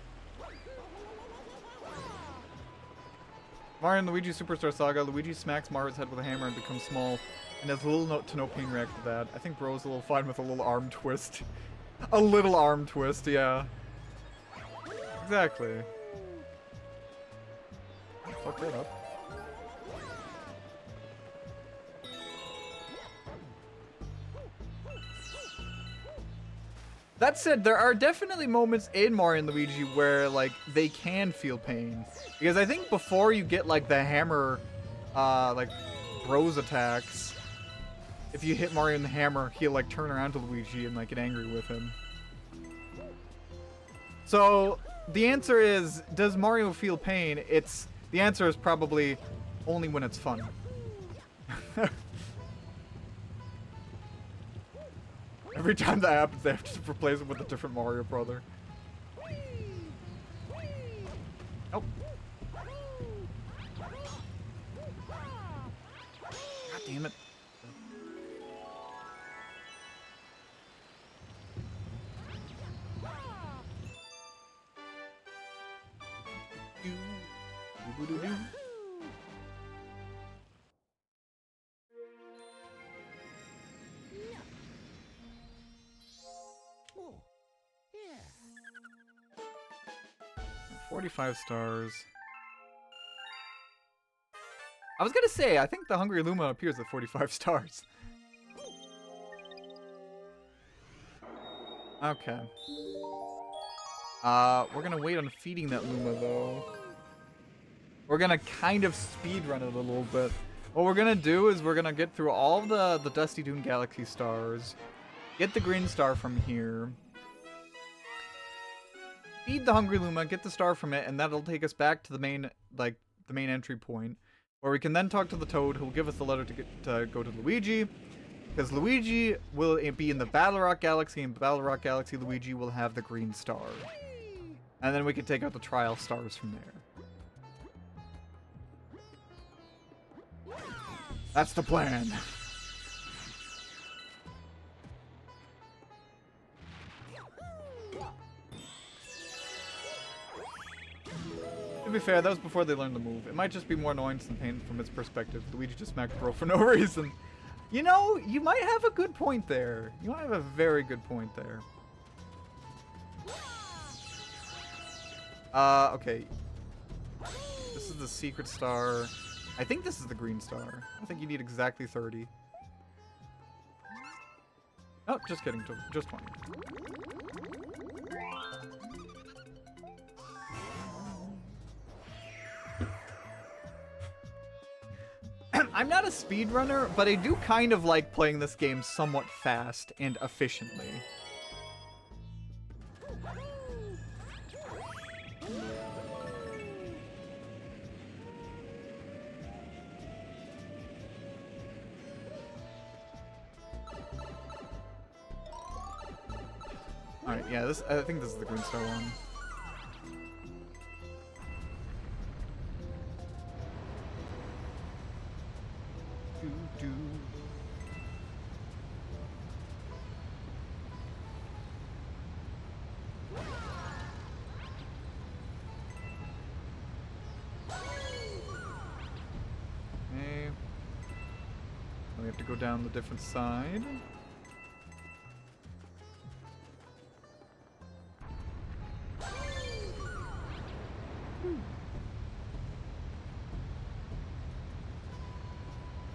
Mario and Luigi Superstar Saga. Luigi smacks Mario's head with a hammer and becomes small, and has little to no pain react to that. I think Bro's a little fine with a little arm twist. A little arm twist, yeah. Exactly. Fuck that up. That said, there are definitely moments in Mario and Luigi where, like, they can feel pain. Because I think before you get, like, the hammer, like, Bros attacks, if you hit Mario in the hammer, he'll, like, turn around to Luigi and, like, get angry with him. So, the answer is, does Mario feel pain? The answer is probably only when it's fun. Every time that happens, they have to replace him with a different Mario brother. Oh. God damn it. Do-do-do-do. 45 stars. I was gonna say, I think the Hungry Luma appears at 45 stars. Okay. We're gonna wait on feeding that Luma, though. We're gonna kind of speedrun it a little bit. What we're gonna do is we're gonna get through all the Dusty Dune Galaxy stars, get the green star from here, feed the Hungry Luma, get the star from it, and that'll take us back to the main, like, the main entry point, where we can then talk to the Toad, who will give us the letter to go to Luigi, because Luigi will be in the Battle Rock Galaxy, and Battle Rock Galaxy Luigi will have the green star. And then we can take out the trial stars from there. That's the plan. To be fair, that was before they learned the move. It might just be more annoyance than pain from its perspective. Luigi just smacked Bro for no reason. You know, you might have a good point there. You might have a very good point there. Okay. This is the secret star. I think this is the green star. I think you need exactly 30. Oh, just kidding. Just 20. I'm not a speedrunner, but I do kind of like playing this game somewhat fast and efficiently. Alright, yeah, I think this is the green star one. have to go down the different side.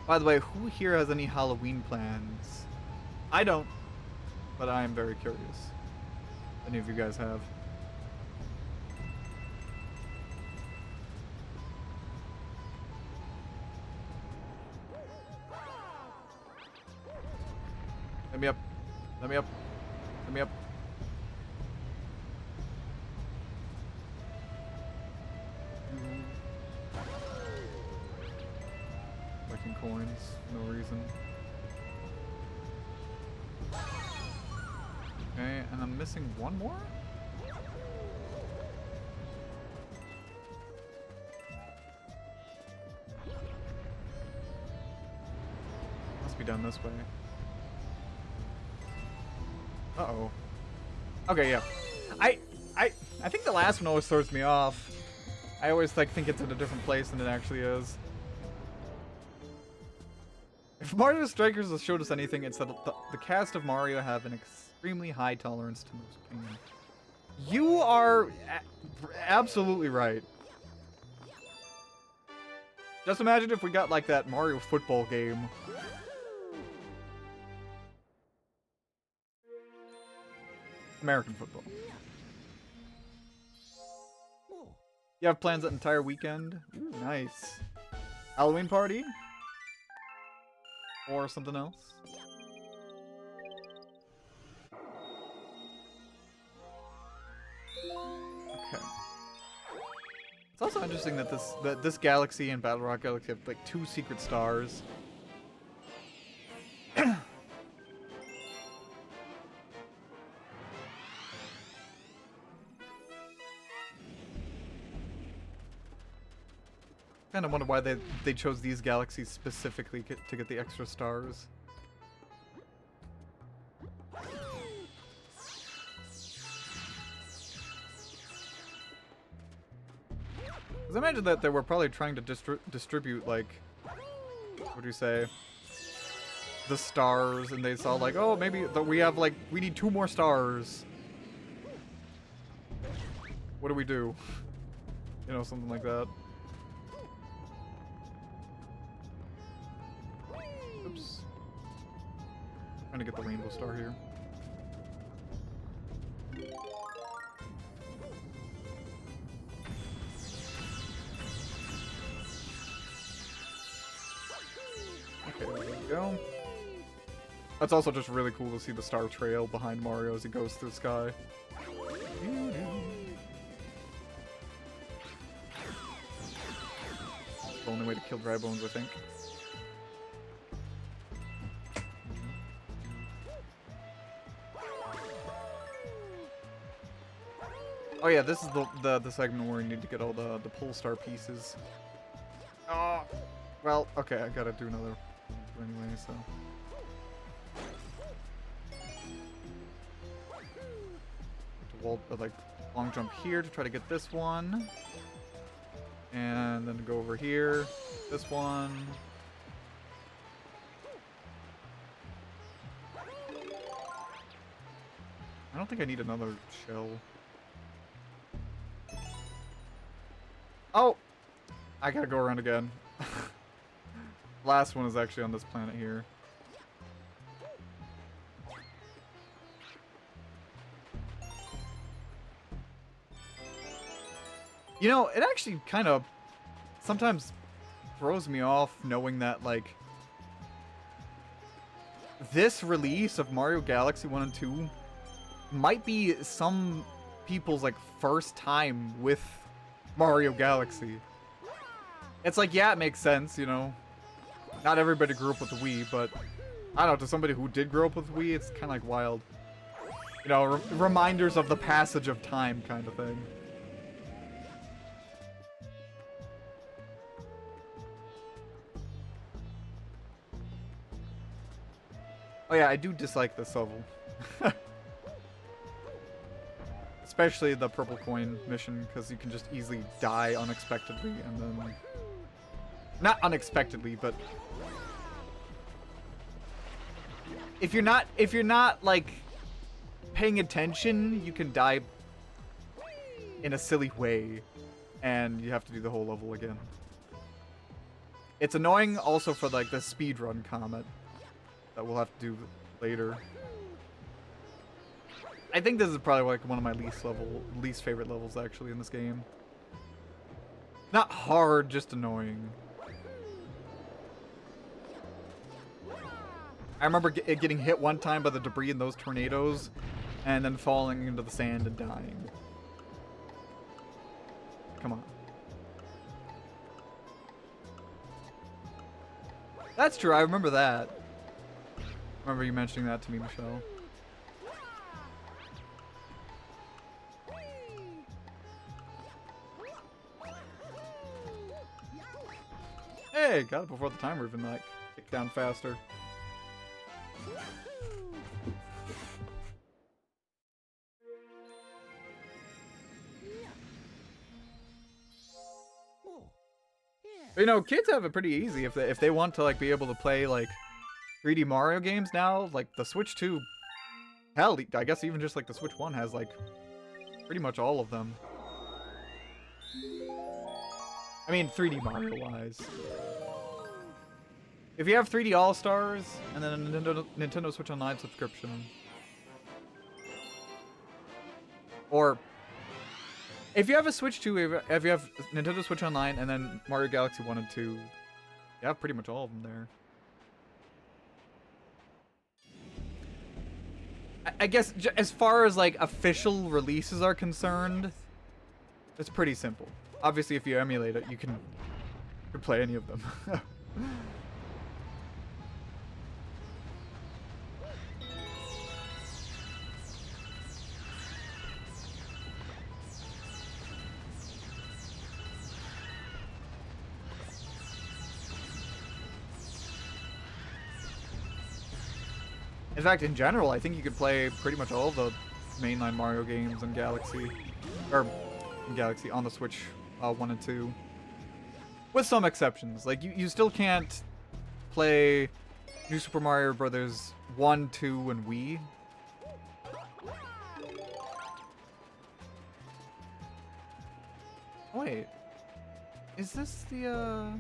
By the way, who here has any Halloween plans? I don't, but I am very curious. Any of you guys have? Let me up. Let me up. Let me up. Collecting coins, no reason. Okay, and I'm missing one more? Must be down this way. Uh-oh. Okay, yeah. I think the last one always throws me off. I always like think it's in a different place than it actually is. If Mario Strikers has showed us anything, it's that the cast of Mario have an extremely high tolerance to most pain. You are absolutely right. Just imagine if we got like that Mario football game. American football. You have plans that entire weekend? Ooh, nice. Halloween party? Or something else? Okay. It's also interesting that this galaxy and Battle Rock Galaxy have like 2 secret stars. Kind of wonder why they chose these galaxies specifically to get the extra stars. Because I imagine that they were probably trying to distribute, like, what do you say, the stars, and they saw like, oh, maybe we need 2 more stars. What do we do? You know, something like that. Oops. Trying to get the rainbow star here. Okay, there we go. That's also just really cool to see the star trail behind Mario as he goes through the sky. The only way to kill dry bones, I think. Oh yeah, this is the segment where you need to get all the pole star pieces. Oh, well, okay, I gotta do another anyway, so. Like long jump here to try to get this one, and then go over here, this one. I don't think I need another shell. Oh, I gotta go around again. Last one is actually on this planet here. You know, it actually kind of sometimes throws me off knowing that, like, this release of Mario Galaxy 1 and 2 might be some people's, like, first time with Mario Galaxy. It's like, yeah, it makes sense, you know. Not everybody grew up with the Wii, but I don't know, to somebody who did grow up with Wii, it's kind of like wild. You know, reminders of the passage of time kind of thing. Oh yeah, I do dislike this level. Especially the purple coin mission, because you can just easily die unexpectedly, and then... Not unexpectedly, but... if you're not like paying attention, you can die in a silly way, and you have to do the whole level again. It's annoying also for like the speedrun comment that we'll have to do later. I think this is probably like one of my least favorite levels actually in this game. Not hard, just annoying. I remember getting hit one time by the debris in those tornadoes, and then falling into the sand and dying. Come on. That's true, I remember that. I remember you mentioning that to me, Michelle. Hey, got it before the timer even like kicked down faster. But, you know, kids have it pretty easy if they want to like be able to play like 3D Mario games now. Like the Switch 2, hell, I guess even just like the Switch 1 has like pretty much all of them. I mean, 3D Mario wise. If you have 3D All-Stars and then a Nintendo Switch Online subscription, or if you have a Switch 2, if you have Nintendo Switch Online and then Mario Galaxy 1 and 2, you have pretty much all of them there. I guess as far as like official releases are concerned, it's pretty simple. Obviously, if you emulate it, you can play any of them. In fact, in general, I think you could play pretty much all of the mainline Mario games in Galaxy, or in Galaxy on the Switch 1 and 2, with some exceptions. Like you still can't play New Super Mario Brothers 1, 2, and Wii. Wait, is this the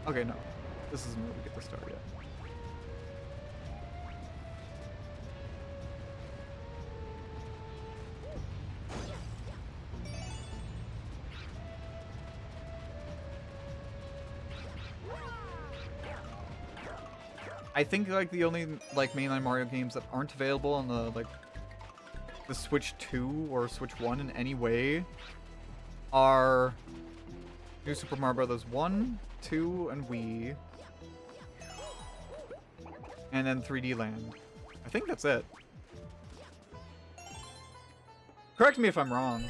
Okay, no. This isn't where we get the star yet. I think like the only like mainline Mario games that aren't available on the Switch 2 or Switch 1 in any way are New Super Mario Brothers 1, 2, and Wii. And then 3D Land. I think that's it. Correct me if I'm wrong.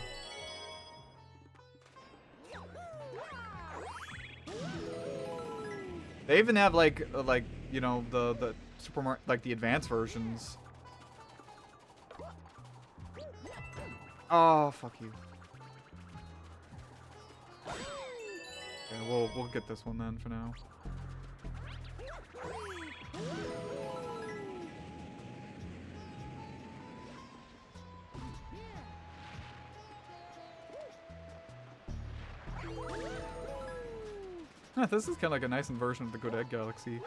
They even have like you know the Super Mario, like the advanced versions. Oh, fuck you. Okay, we'll get this one then for now. This is kind of like a nice version of the Good Egg Galaxy.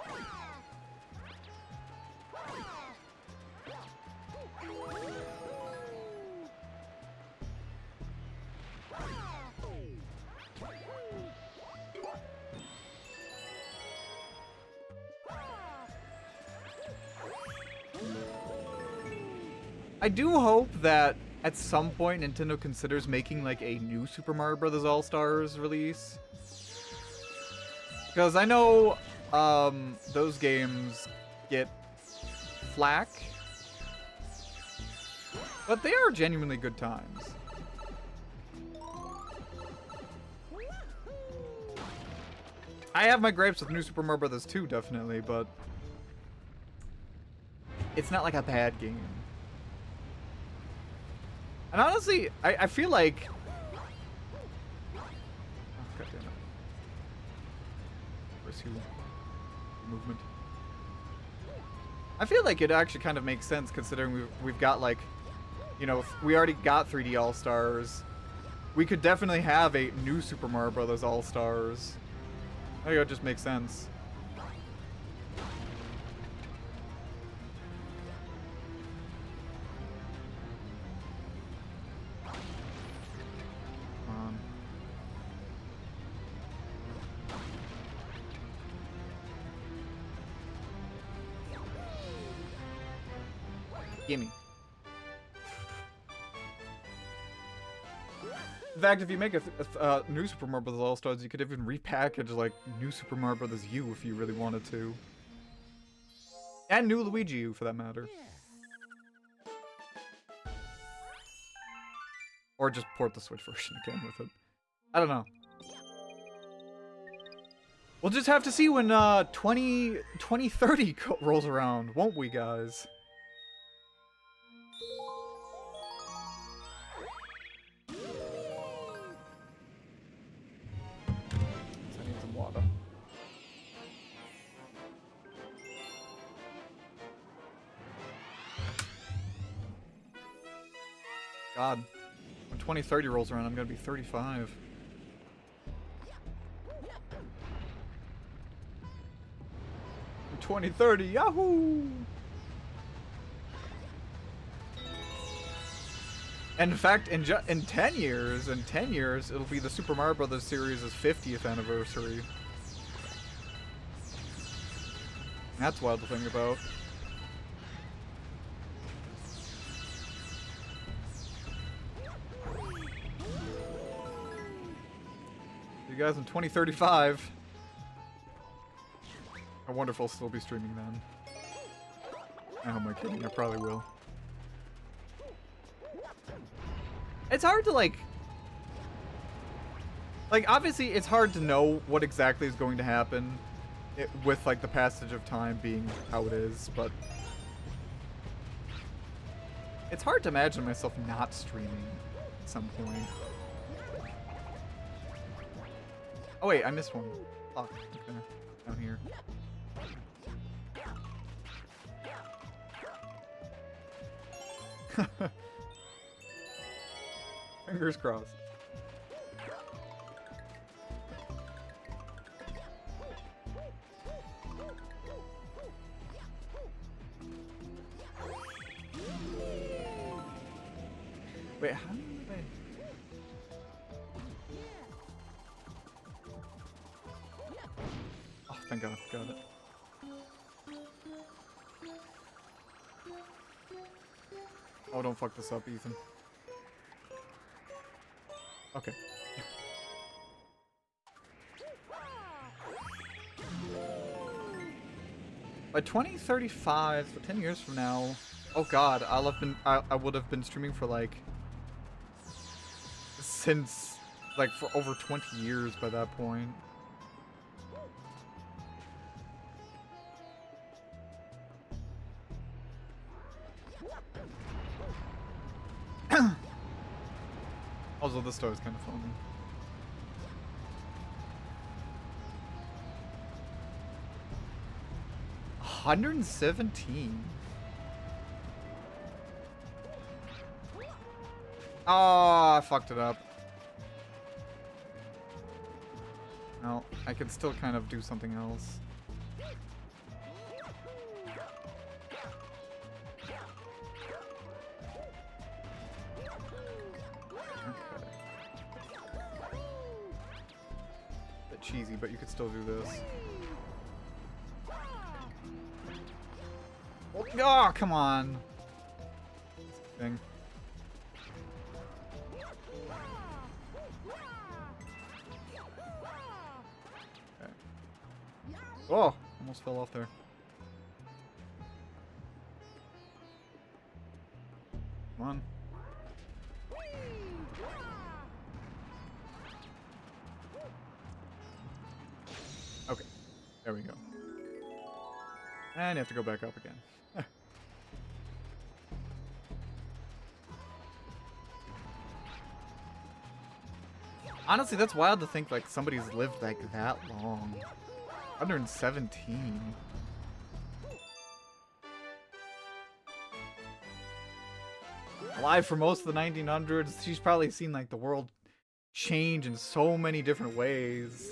I do hope that at some point Nintendo considers making like a new Super Mario Bros. All-Stars release. Because I know those games get flack, but they are genuinely good times. I have my gripes with New Super Mario Bros. 2, definitely, but it's not like a bad game. And honestly, I feel like... Oh, God damn it. Where's you? movement. I feel like it actually kind of makes sense considering we've got like, you know, we already got 3D All-Stars. We could definitely have a new Super Mario Bros. All-Stars. I think it just makes sense. Gimme. In fact, if you make a new Super Mario Bros. All-Stars, you could even repackage, like, new Super Mario Bros. U if you really wanted to. And new Luigi U, for that matter. Or just port the Switch version again with it. I don't know. We'll just have to see when 2030 rolls around, won't we, guys? God, when 2030 rolls around, I'm gonna be 35. In 2030, yahoo! And in fact, in 10 years, it'll be the Super Mario Bros. Series' 50th anniversary. That's wild to think about. You guys in 2035. I wonder if I'll still be streaming then. How am I kidding? I probably will. It's hard to like obviously it's hard to know what exactly is going to happen with like the passage of time being how it is, but it's hard to imagine myself not streaming at some point. Oh wait, I missed one. Fuck. Okay. Down here. Fingers crossed. Wait, how did I... Oh, thank God. Got it. Oh, don't fuck this up, Ethan. Okay. By 2035, so 10 years from now, oh God, I would have been streaming for like, since, like, for over 20 years by that point. Also, this story is kind of funny. $117. Oh, I fucked it up. Well, I can still kind of do something else. Cheesy, but you could still do this. Oh, come on. Thing. Okay. Oh, almost fell off there. Come on. Okay, there we go. And you have to go back up again. Honestly, that's wild to think like somebody's lived like that long. 117. Alive for most of the 1900s. She's probably seen like the world change in so many different ways.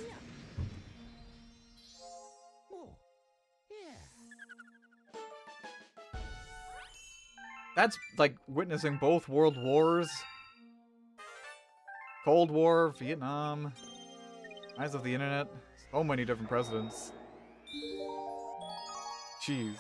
That's like witnessing both world wars. Cold War, Vietnam, rise of the internet. So many different presidents. Jeez.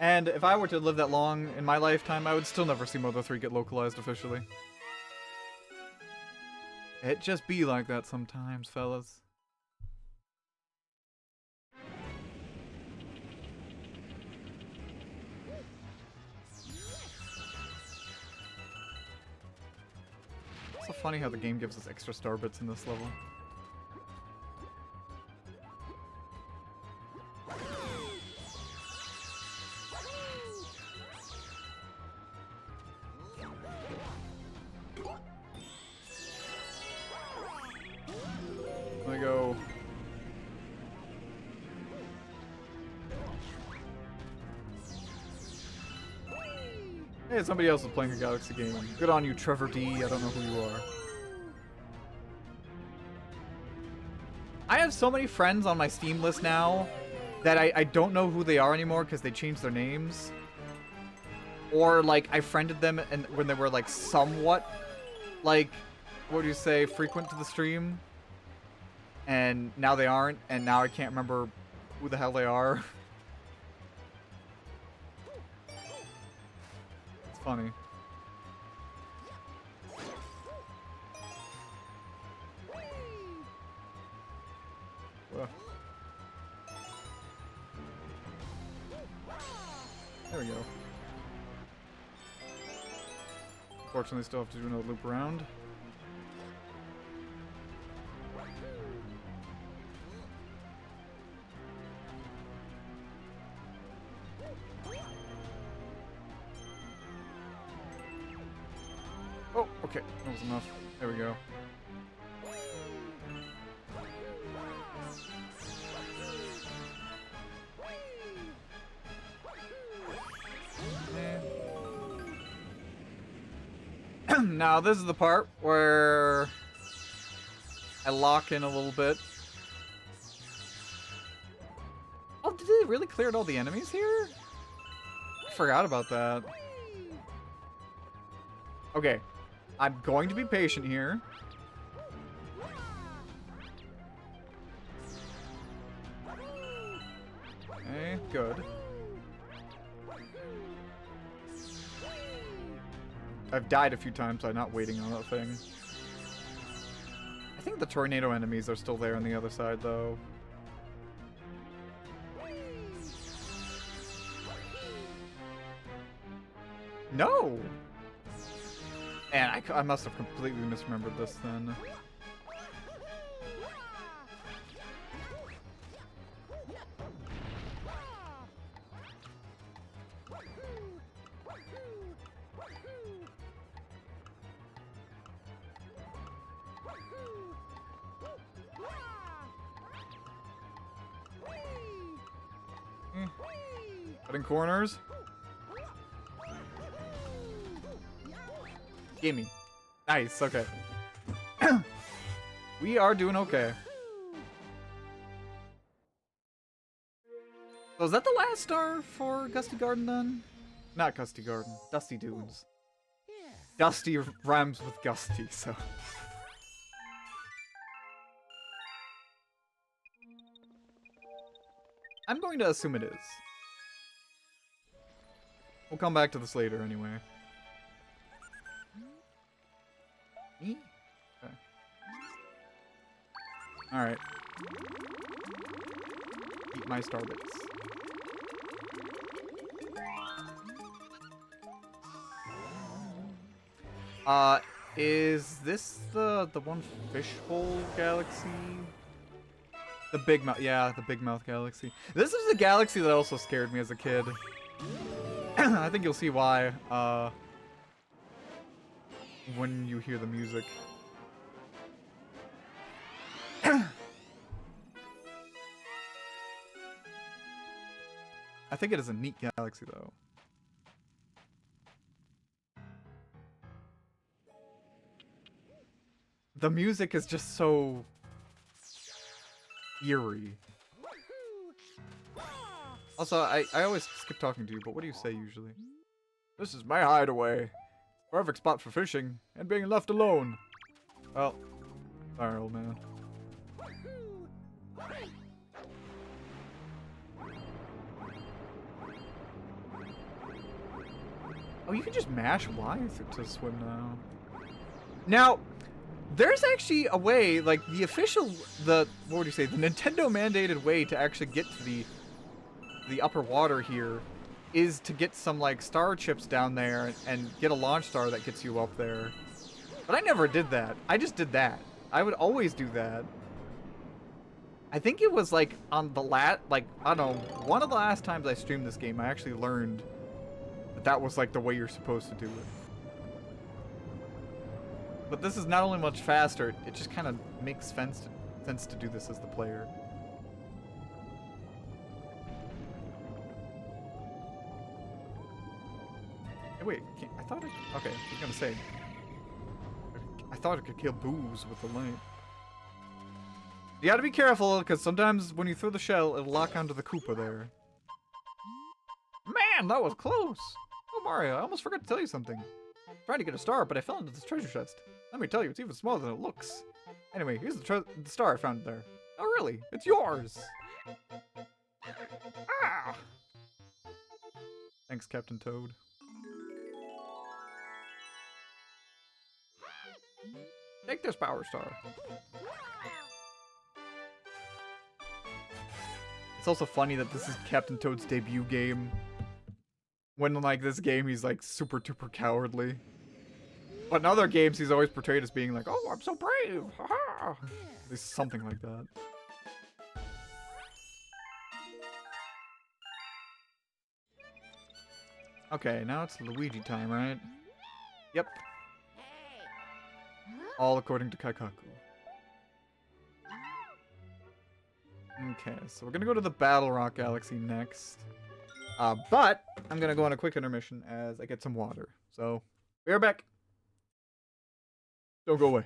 And if I were to live that long in my lifetime, I would still never see Mother 3 get localized officially. It just be like that sometimes, fellas. It's so funny how the game gives us extra star bits in this level. Let me go. Hey, somebody else is playing a Galaxy game. Good on you, Trevor D. I don't know who you are. I have so many friends on my Steam list now that I don't know who they are anymore because they changed their names. Or, like, I friended them and when they were, like, somewhat, like, what do you say, frequent to the stream. And now they aren't, and now I can't remember who the hell they are. It's funny. Ugh. There we go. Unfortunately, still have to do another loop around. Oh, okay. That was enough. There we go. Now, this is the part where I lock in a little bit. Oh, did they really clear all the enemies here? I forgot about that. Okay. I'm going to be patient here. Okay, good. I've died a few times by not waiting on that thing. I think the tornado enemies are still there on the other side, though. No! And I must have completely misremembered this then. Cutting corners. Gimme. Nice, okay. We are doing okay. So is that the last star for Gusty Garden then? Not Gusty Garden. Dusty Dunes. Dusty rhymes with Gusty, so... I'm going to assume it is. We'll come back to this later anyway. Me? Okay. Alright. Eat my star bits. Is this the one fishbowl galaxy? The big mouth, yeah, the big mouth galaxy. This is the galaxy that also scared me as a kid. I think you'll see why when you hear the music. I think it is a neat galaxy, though. The music is just so eerie. Also, I always skip talking to you, but what do you say usually? This is my hideaway. Perfect spot for fishing and being left alone. Well, sorry, old man. Oh, you can just mash Y to swim now. Now, there's actually a way, like the official, what would you say, the Nintendo mandated way to actually get to the upper water here is to get some like star chips down there and get a launch star that gets you up there. But I never did that. I just did that. I would always do that. I think it was like on the I don't know, one of the last times I streamed this game, I actually learned that was like the way you're supposed to do it. But this is not only much faster, it just kind of makes sense to do this as the player. Hey, wait, I thought it... Okay, I was gonna say. I thought it could kill Booze with the light. You gotta be careful, because sometimes when you throw the shell, it'll lock onto the Koopa there. Man, that was close! Oh, Mario, I almost forgot to tell you something. I'm trying to get a star, but I fell into this treasure chest. Let me tell you, it's even smaller than it looks. Anyway, here's the star I found there. Oh, really? It's yours! Ah! Thanks, Captain Toad. Take this power star. It's also funny that this is Captain Toad's debut game. When, like, this game, he's, like, super duper cowardly. But in other games, he's always portrayed as being like, oh, I'm so brave! Ha-ha! At least something like that. Okay, now it's Luigi time, right? Yep. All according to Kaikaku. Okay, so we're gonna go to the Battle Rock Galaxy next. But I'm gonna go on a quick intermission as I get some water. So, be right back. Don't go away.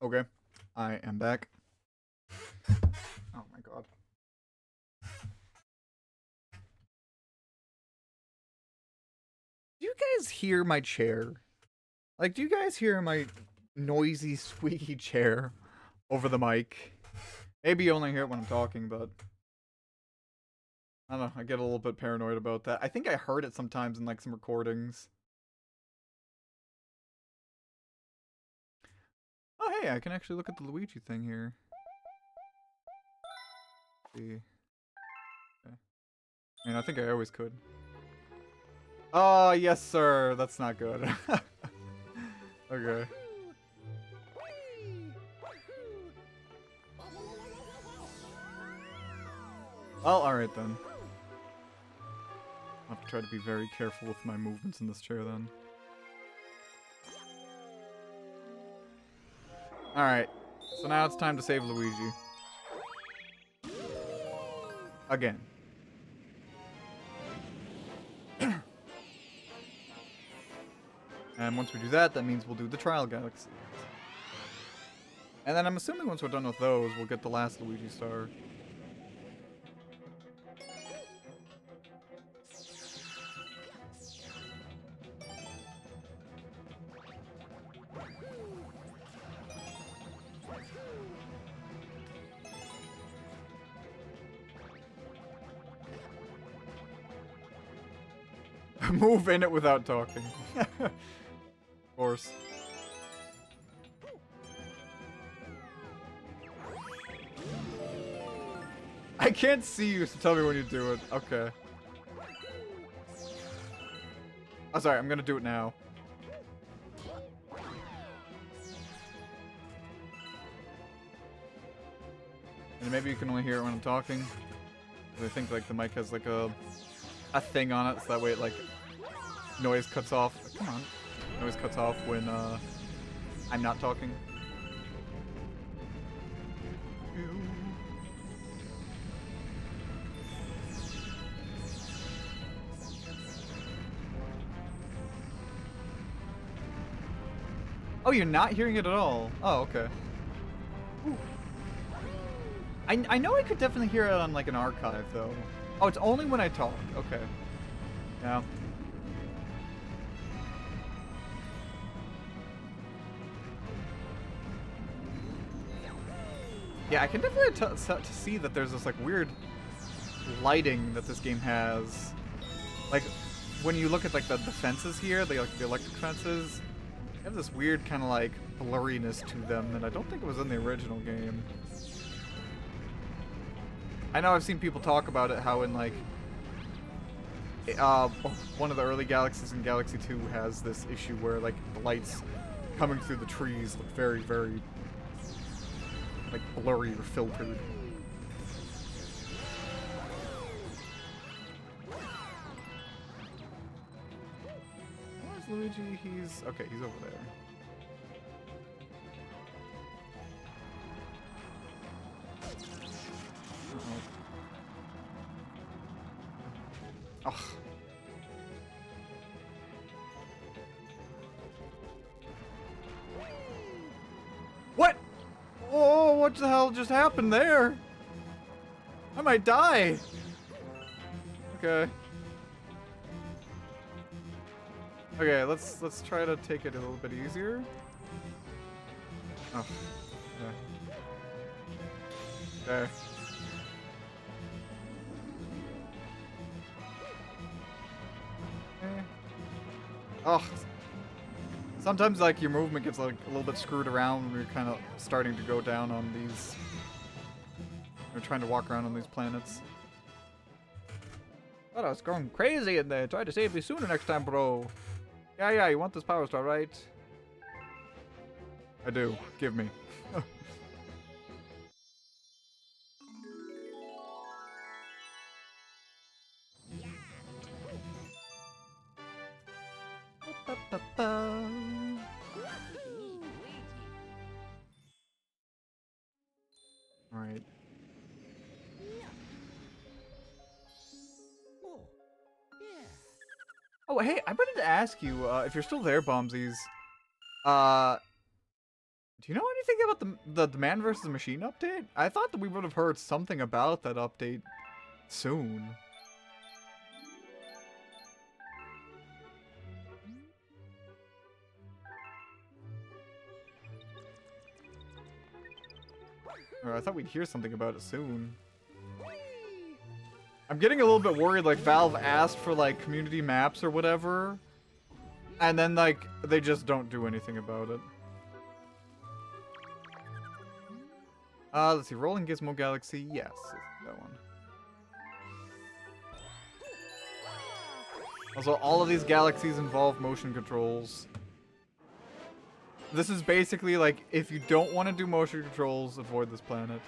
Okay, I am back. Oh my god. Do you guys hear my chair? Like, do you guys hear my noisy, squeaky chair over the mic? Maybe you only hear it when I'm talking, but I don't know. I get a little bit paranoid about that. I think I heard it sometimes in like some recordings. Oh, hey, I can actually look at the Luigi thing here. Let's see. Okay. I mean, I think I always could. Oh, yes, sir. That's not good. Okay. Well, alright then. I'll have to try to be very careful with my movements in this chair then. Alright. So now it's time to save Luigi. Again. And once we do that, that means we'll do the Trial Galaxy. And then I'm assuming once we're done with those, we'll get the last Luigi star. Move in it without talking. Of course. I can't see you, so tell me when you do it. Okay. Oh, sorry, I'm gonna do it now. And maybe you can only hear it when I'm talking. I think like the mic has like a thing on it, so that way it like noise cuts off. Come on. Noise cuts off when I'm not talking. Oh, you're not hearing it at all. Oh, okay. Ooh. I know I could definitely hear it on like an archive though. Oh, it's only when I talk. Okay. Yeah. Yeah, I can definitely see that there's this like weird lighting that this game has. Like when you look at like the fences here, the electric fences, they have this weird kind of like blurriness to them that I don't think it was in the original game. I know I've seen people talk about it, how in like one of the early galaxies in Galaxy 2 has this issue where like the lights coming through the trees look very, very like blurry or filtered. Where's Luigi? He's okay, he's over there. Ugh. What? Oh, what the hell just happened there? I might die. Okay. Okay, let's try to take it a little bit easier. Oh. Okay. Okay. Oh, sometimes like your movement gets like a little bit screwed around when you're kind of starting to go down on these. You're trying to walk around on these planets. Thought I was going crazy in there. Try to save me sooner next time, bro. Yeah, you want this power star, right? I do. Give me. Alright. Oh, hey, I wanted to ask you, if you're still there, Bombsies. Do you know anything about the Man vs. Machine update? I thought that we would have heard something about that update soon. Or I thought we'd hear something about it soon. I'm getting a little bit worried, like, Valve asked for, like, community maps or whatever, and then, like, they just don't do anything about it. Let's see, Rolling Gizmo Galaxy, yes, that one. Also, all of these galaxies involve motion controls. This is basically, like, if you don't want to do motion controls, avoid this planet.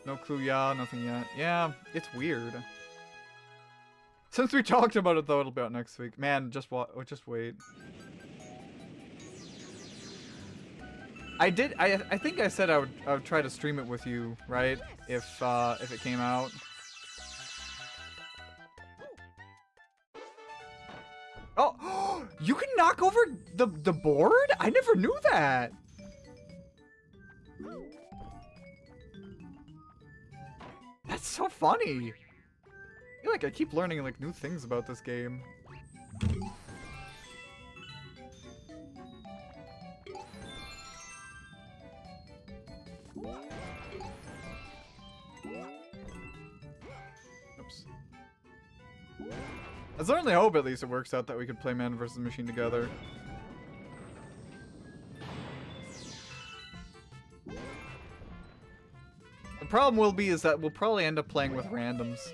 No clue, yeah, nothing yet. Yeah, it's weird. Since we talked about it, though, it'll be out next week. Man, just wait. I think I said I would try to stream it with you, right? If it came out. Oh, you can knock over the board? I never knew that. That's so funny. I feel like I keep learning like new things about this game. Oops. I certainly hope at least it works out that we could play Man vs. Machine together. The problem will be is that we'll probably end up playing with randoms.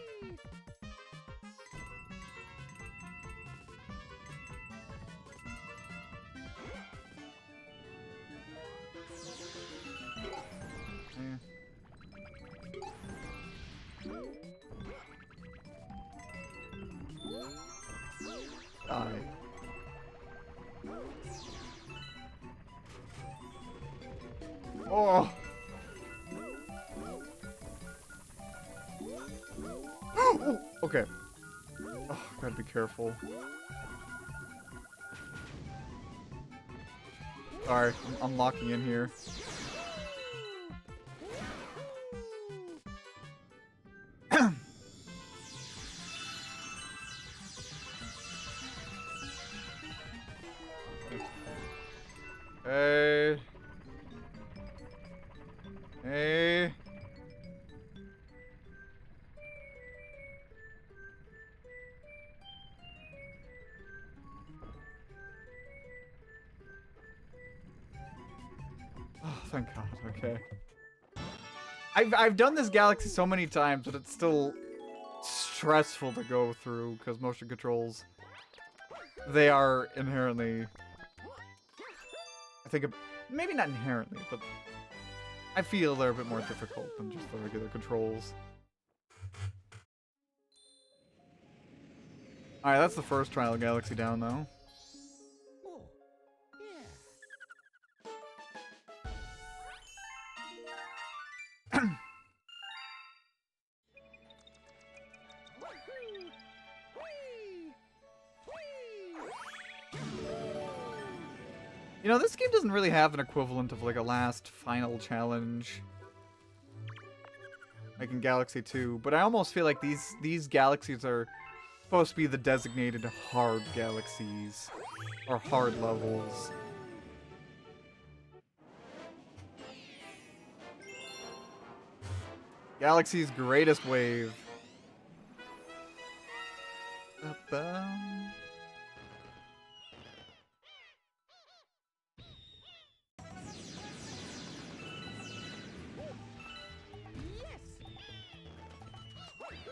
Oh. Ooh, okay. Oh, gotta be careful. Sorry, I'm locking in here. Hey. Hey. Oh, thank God. Okay. I've done this galaxy so many times, but it's still stressful to go through because motion controls, they are inherently, I think, maybe not inherently, but I feel they're a bit more difficult than just the regular controls. Alright, that's the first Trial Galaxy down, though. You know, this game doesn't really have an equivalent of like a last final challenge like in Galaxy 2, but I almost feel like these galaxies are supposed to be the designated hard galaxies or hard levels. Galaxy's greatest wave.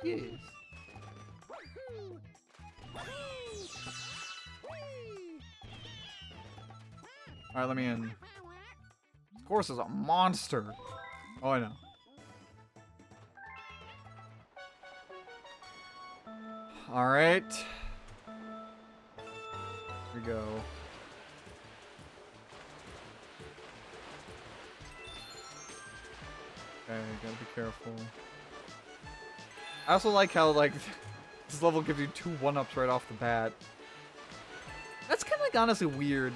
Yes. Alright, let me in. This course is a monster. Oh, I know. Alright. Here we go. Okay, gotta be careful. I also like how, like, this level gives you 2 1-ups right off the bat. That's kind of, like, honestly weird.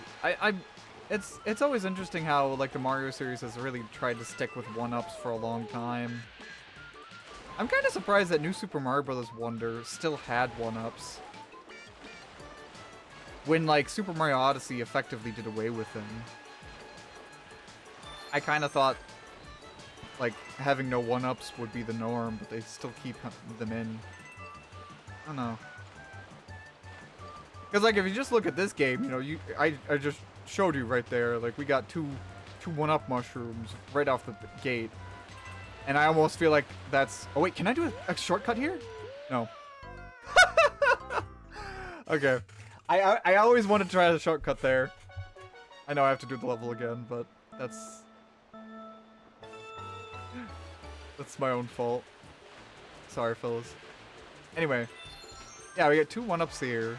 It's always interesting how like the Mario series has really tried to stick with one-ups for a long time. I'm kind of surprised that New Super Mario Bros. Wonder still had one-ups. When like Super Mario Odyssey effectively did away with them. I kind of thought like having no one-ups would be the norm, but they still keep them in. I don't know. Because like if you just look at this game, you know, I just showed you right there, like we got two one-up mushrooms right off the gate. And I almost feel like that's... Oh wait, can I do a shortcut here? No. Okay. I always want to try the shortcut there. I know I have to do the level again, but that's my own fault. Sorry, fellas. Anyway. Yeah, we get 2 one-ups here.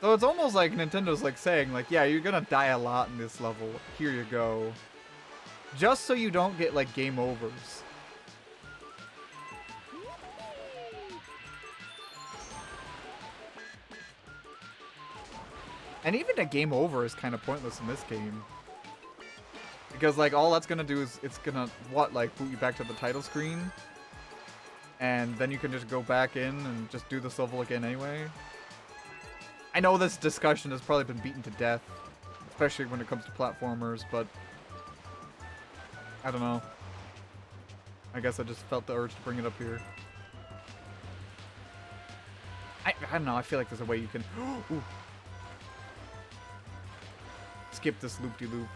So it's almost like Nintendo's like saying, like, yeah, you're gonna die a lot in this level. Here you go. Just so you don't get, like, game overs. And even a game over is kind of pointless in this game. Because, like, all that's gonna do is it's gonna, like, boot you back to the title screen. And then you can just go back in and just do this level again anyway. I know this discussion has probably been beaten to death. Especially when it comes to platformers, but... I don't know. I guess I just felt the urge to bring it up here. I don't know, I feel like there's a way you can... Ooh. Skip this loop-de-loop.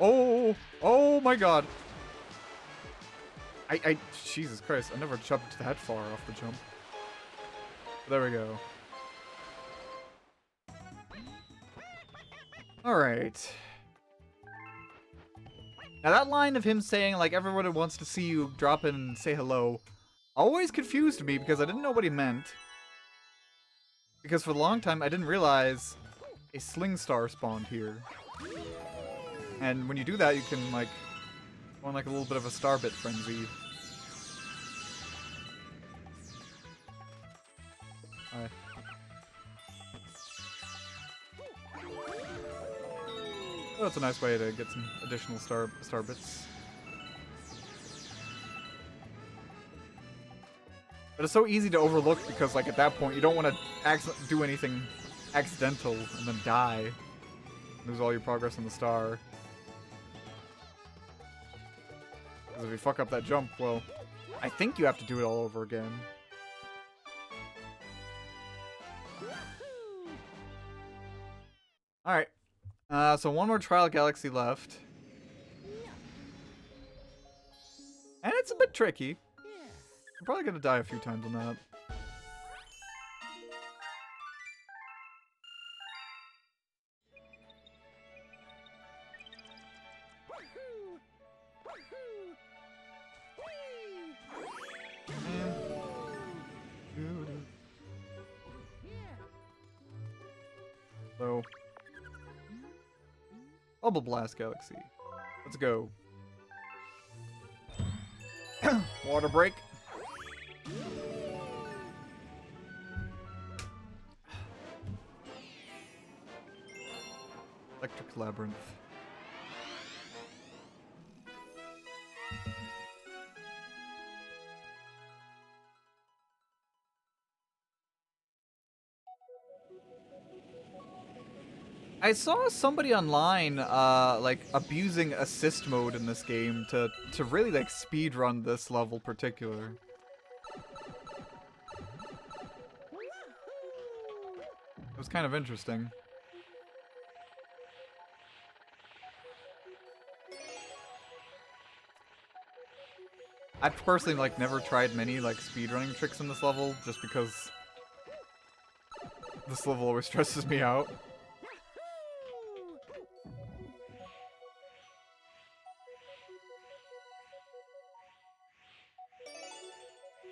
Oh my god. Jesus Christ, I never jumped that far off the jump. There we go. Alright. Now that line of him saying, like, everyone wants to see you drop in and say hello, always confused me because I didn't know what he meant. Because for a long time, I didn't realize a Sling Star spawned here. And when you do that, you can, like, go on, like, a little bit of a Starbit frenzy. Hi. Oh, that's a nice way to get some additional star bits. But it's so easy to overlook because, like, at that point, you don't want to do anything accidental and then die. Lose all your progress on the star. Because if you fuck up that jump, well, I think you have to do it all over again. Alright. So one more Trial Galaxy left. And it's a bit tricky. I'm probably gonna die a few times on that. So, Bubble Blast Galaxy. Let's go. Water break. Electric Labyrinth. I saw somebody online, like, abusing assist mode in this game to really, like, speedrun this level particular. It was kind of interesting. I've personally, like, never tried many, like, speedrunning tricks in this level, just because this level always stresses me out.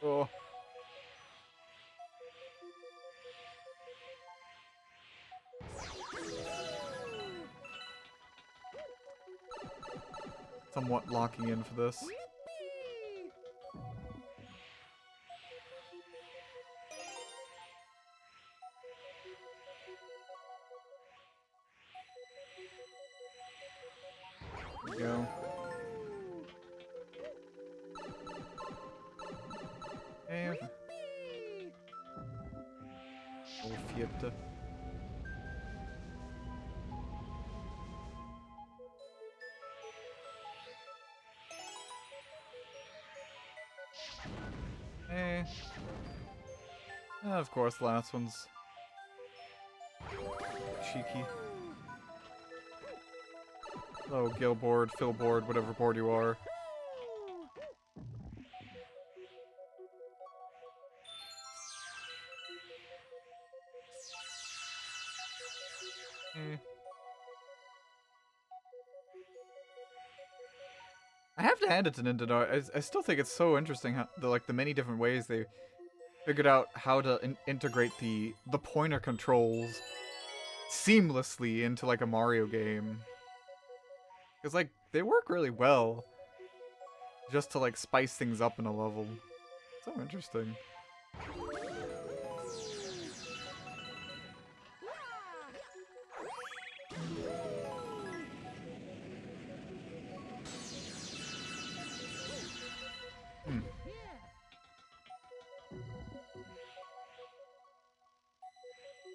Oh. Somewhat locking in for this. Eh. Oh, Fiat. Eh. Of course, the last one's cheeky. Oh, Gil board, Phil board, whatever board you are. Eh. I have to hand it to Nintendo. I still think it's so interesting how the many different ways they figured out how to integrate the pointer controls seamlessly into like a Mario game. Because like they work really well just to like spice things up in a level. So interesting.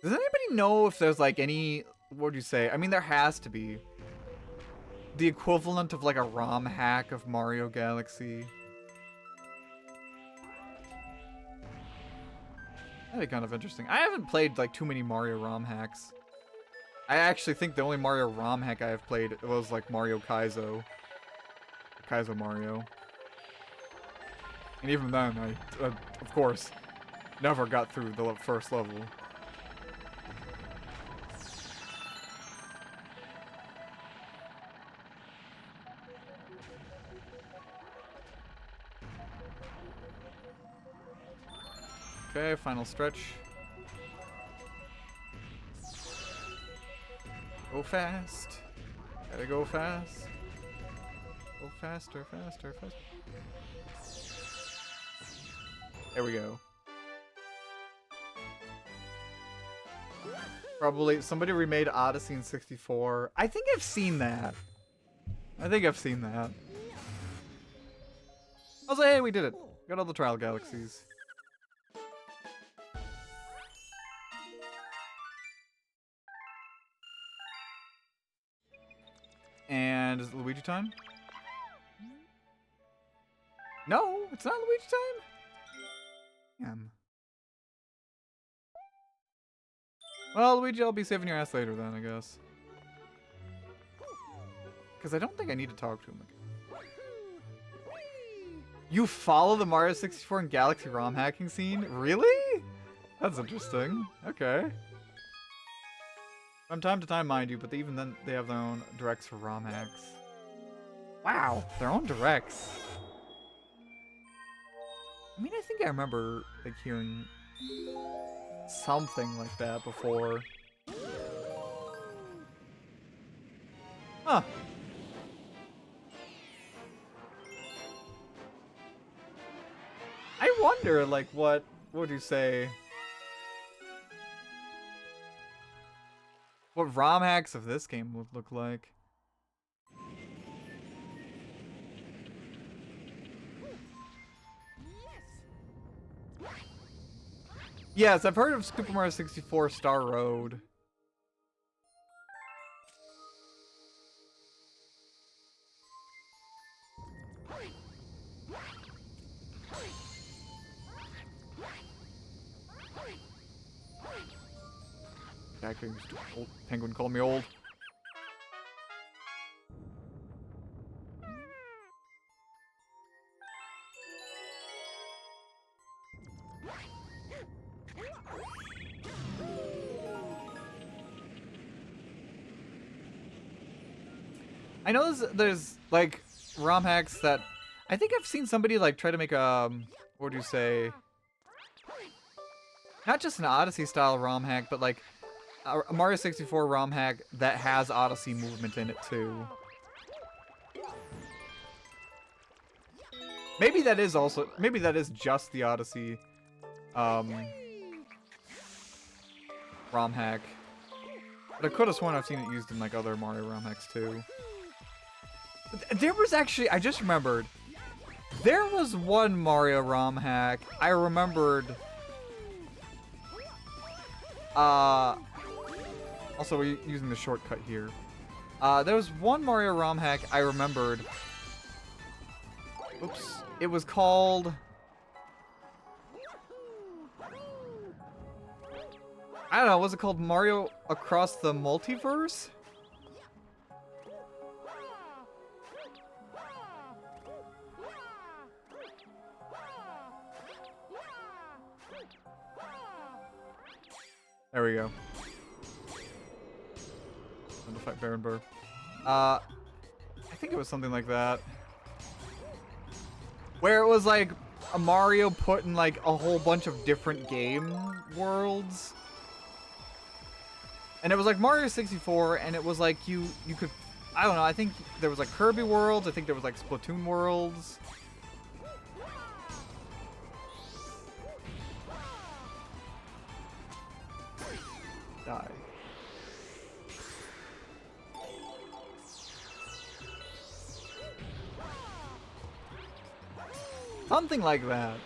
Does anybody know if there's like any, what would you say? I mean, there has to be. The equivalent of like a ROM hack of Mario Galaxy. That'd be kind of interesting. I haven't played like too many Mario ROM hacks. I actually think the only Mario ROM hack I have played was like Mario Kaizo. Kaizo Mario. And even then, I, of course, never got through the first level. Okay, final stretch. Go fast. Gotta go fast. Go faster, faster, faster. There we go. Probably somebody remade Odyssey in 64. I think I've seen that. I think I've seen that. I was like, hey, we did it. Got all the Trial Galaxies. And is it Luigi time? No, it's not Luigi time? Damn. Well, Luigi, I'll be saving your ass later then, I guess. Because I don't think I need to talk to him again. You follow the Mario 64 and Galaxy ROM hacking scene? Really? That's interesting. Okay. From time to time, mind you, but even then, they have their own directs for ROM hacks. Wow, their own directs. I mean, I think I remember like hearing something like that before. Huh. I wonder, like, what would you say? What ROM hacks of this game would look like? Yes, I've heard of Super Mario 64 Star Road. Old penguin called me old. I know there's like ROM hacks that I think I've seen somebody like try to make what would you say? Not just an Odyssey style ROM hack, but like a Mario 64 ROM hack that has Odyssey movement in it too. Maybe that is just the Odyssey ROM hack. But I could have sworn I've seen it used in like other Mario ROM hacks too. There was actually, I just remembered, There was one Mario ROM hack I remembered. Also, we're using the shortcut here. There was one Mario ROM hack I remembered. Oops. It was called... I don't know, was it called Mario Across the Multiverse? There we go. Time to fight Baron Burr. I think it was something like that. Where it was like a Mario put in like a whole bunch of different game worlds. And it was like Mario 64, and it was like you could, I don't know, I think there was like Kirby worlds, I think there was like Splatoon worlds. Die. Something like that.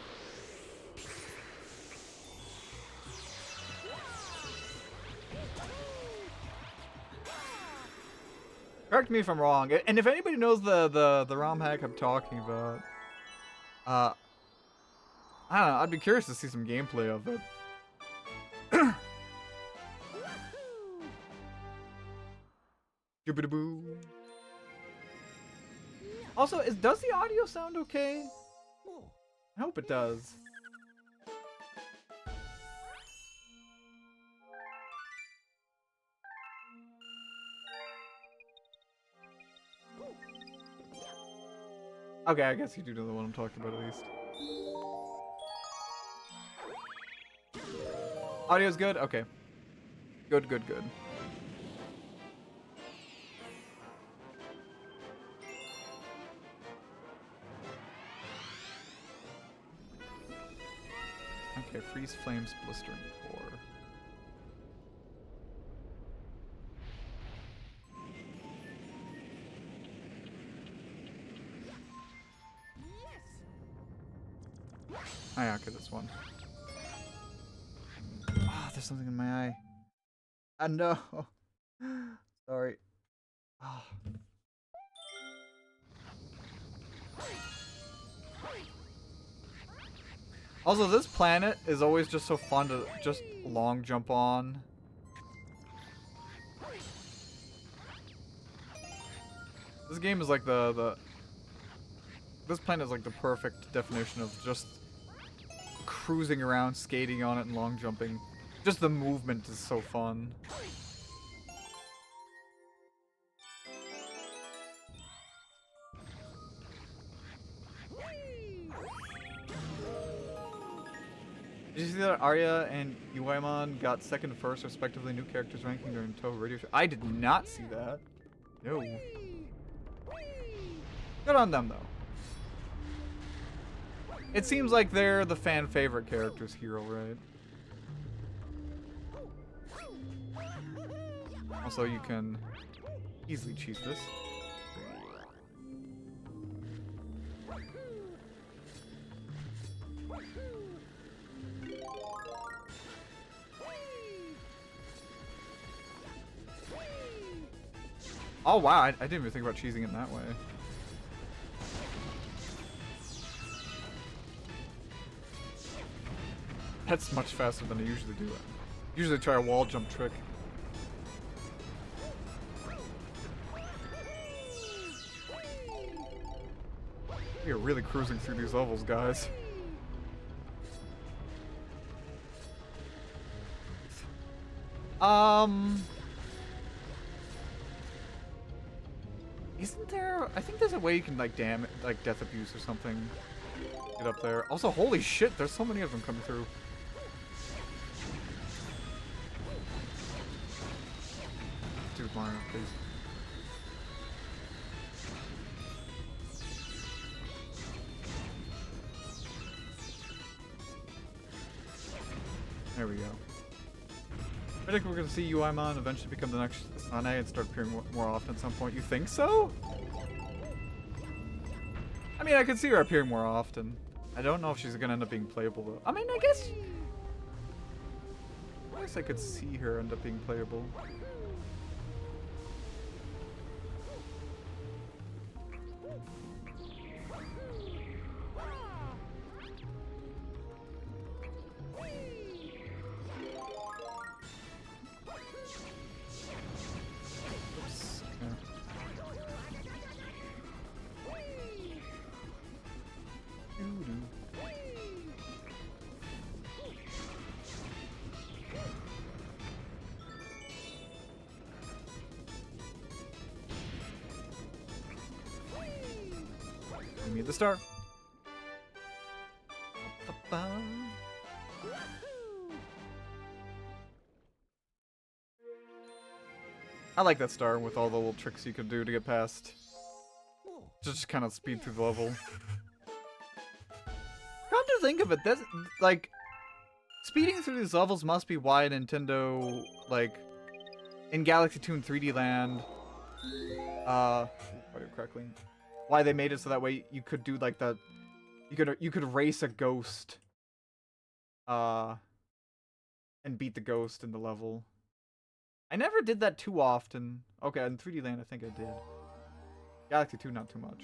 Correct me if I'm wrong. And if anybody knows the ROM hack I'm talking about, I don't know, I'd be curious to see some gameplay of it. Doobie-doo-boo. Also, does the audio sound okay? I hope it does. Okay, I guess you do know the one I'm talking about at least. Audio's good? Okay. Good, good, good. Okay, freeze flames, blistering core. Oh yeah, okay, this one. Ah, there's something in my eye. No. Sorry. Ah. Also, this planet is always just so fun to just long jump on. This game is like this planet is like the perfect definition of just cruising around, skating on it, and long jumping. Just the movement is so fun. Did you see that Arya and Uemon got second and first, respectively, new characters ranking during Toho Radio Show? I did not see that. No. Good on them, though. It seems like they're the fan favorite characters here, right? Also, you can easily cheese this. Oh wow, I didn't even think about cheesing it that way. That's much faster than I usually do it. Usually try a wall jump trick. We are really cruising through these levels, guys. Isn't there? I think there's a way you can like like death abuse or something. Get up there. Also, holy shit, there's so many of them coming through. Dude, Mario, please. There we go. I think we're gonna see Uemon eventually become the next Sane and start appearing more often at some point. You think so? I mean, I could see her appearing more often. I don't know if she's gonna end up being playable though. I mean, I guess I could see her end up being playable. Oops. Give me the star. I like that star with all the little tricks you could do to get past. Just kind of speed through the level. Come to think of it, that's like speeding through these levels must be why Nintendo, like, in Galaxy 2 and 3D Land, correctly, why they made it so that way you could do like that, you could race a ghost, and beat the ghost in the level. I never did that too often. Okay, in 3D Land I think I did. Galaxy 2 not too much.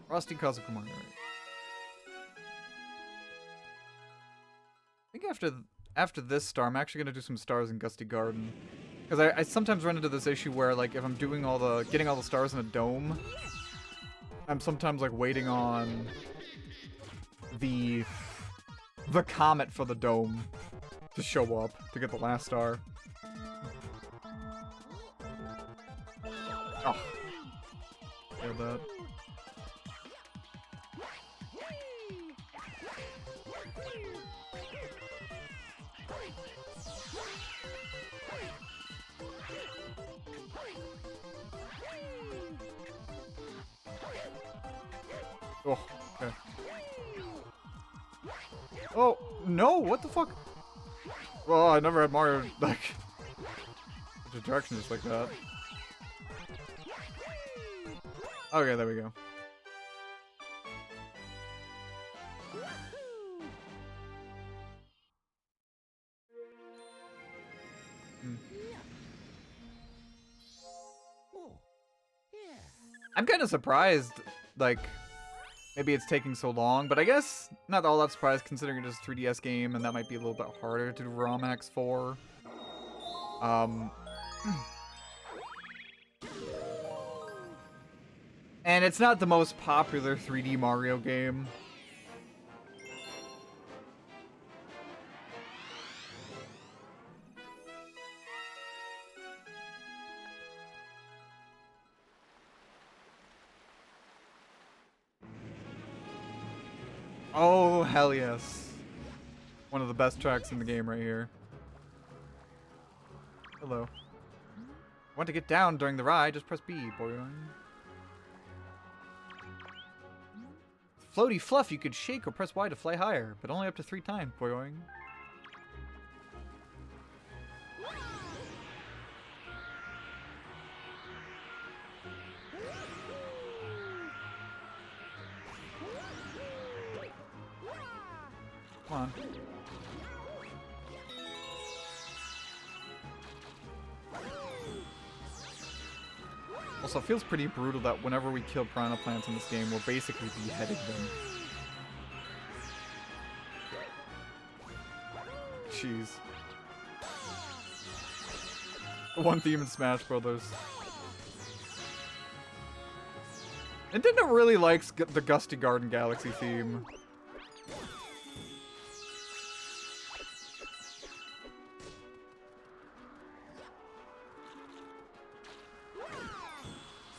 Rusty Cosmic Mario. I think after this star, I'm actually gonna do some stars in Gusty Garden, because I sometimes run into this issue where, like, if I'm doing getting all the stars in a dome, I'm sometimes like waiting on the comet for the dome to show up to get the last star. Oh, hear that. Oh, okay. Oh, no, what the fuck? Well, I never had Mario, like, such a direction just like that. Okay, there we go. I'm kind of surprised, like, maybe it's taking so long, but I guess not all that surprised considering it is a 3DS game and that might be a little bit harder to do ROM hacks for. And it's not the most popular 3D Mario game. Oh, hell yes. One of the best tracks in the game right here. Hello. Want to get down during the ride, just press B, boy. Floaty fluff, you could shake or press Y to fly higher, but only up to 3 times, boy. Come on. Also, it feels pretty brutal that whenever we kill piranha plants in this game, we're basically beheading them. Jeez. The one theme in Smash Brothers. Nintendo really likes the Gusty Garden Galaxy theme.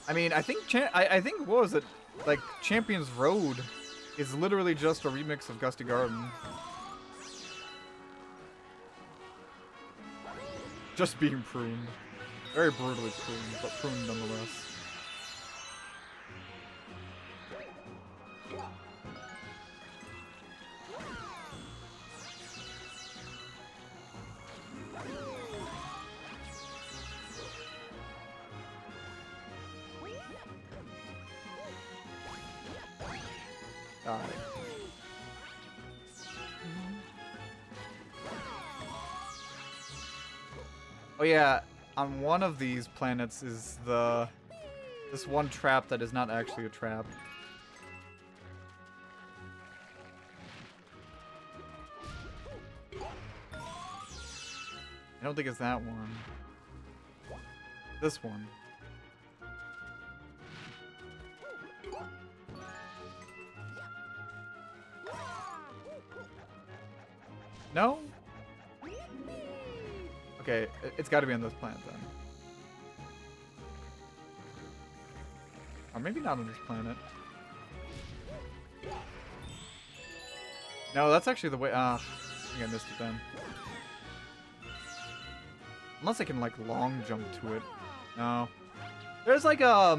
I mean, I think I think what was it? Like Champion's Road is literally just a remix of Gusty Garden. Just being pruned. Very brutally pruned, but pruned nonetheless. Die. Oh yeah, on one of these planets is this one trap that is not actually a trap. I don't think it's that one. This one. No? Okay, it's got to be on this planet then. Or maybe not on this planet. No, that's actually the way. I think I missed it then. Unless I can like long jump to it. No. There's like a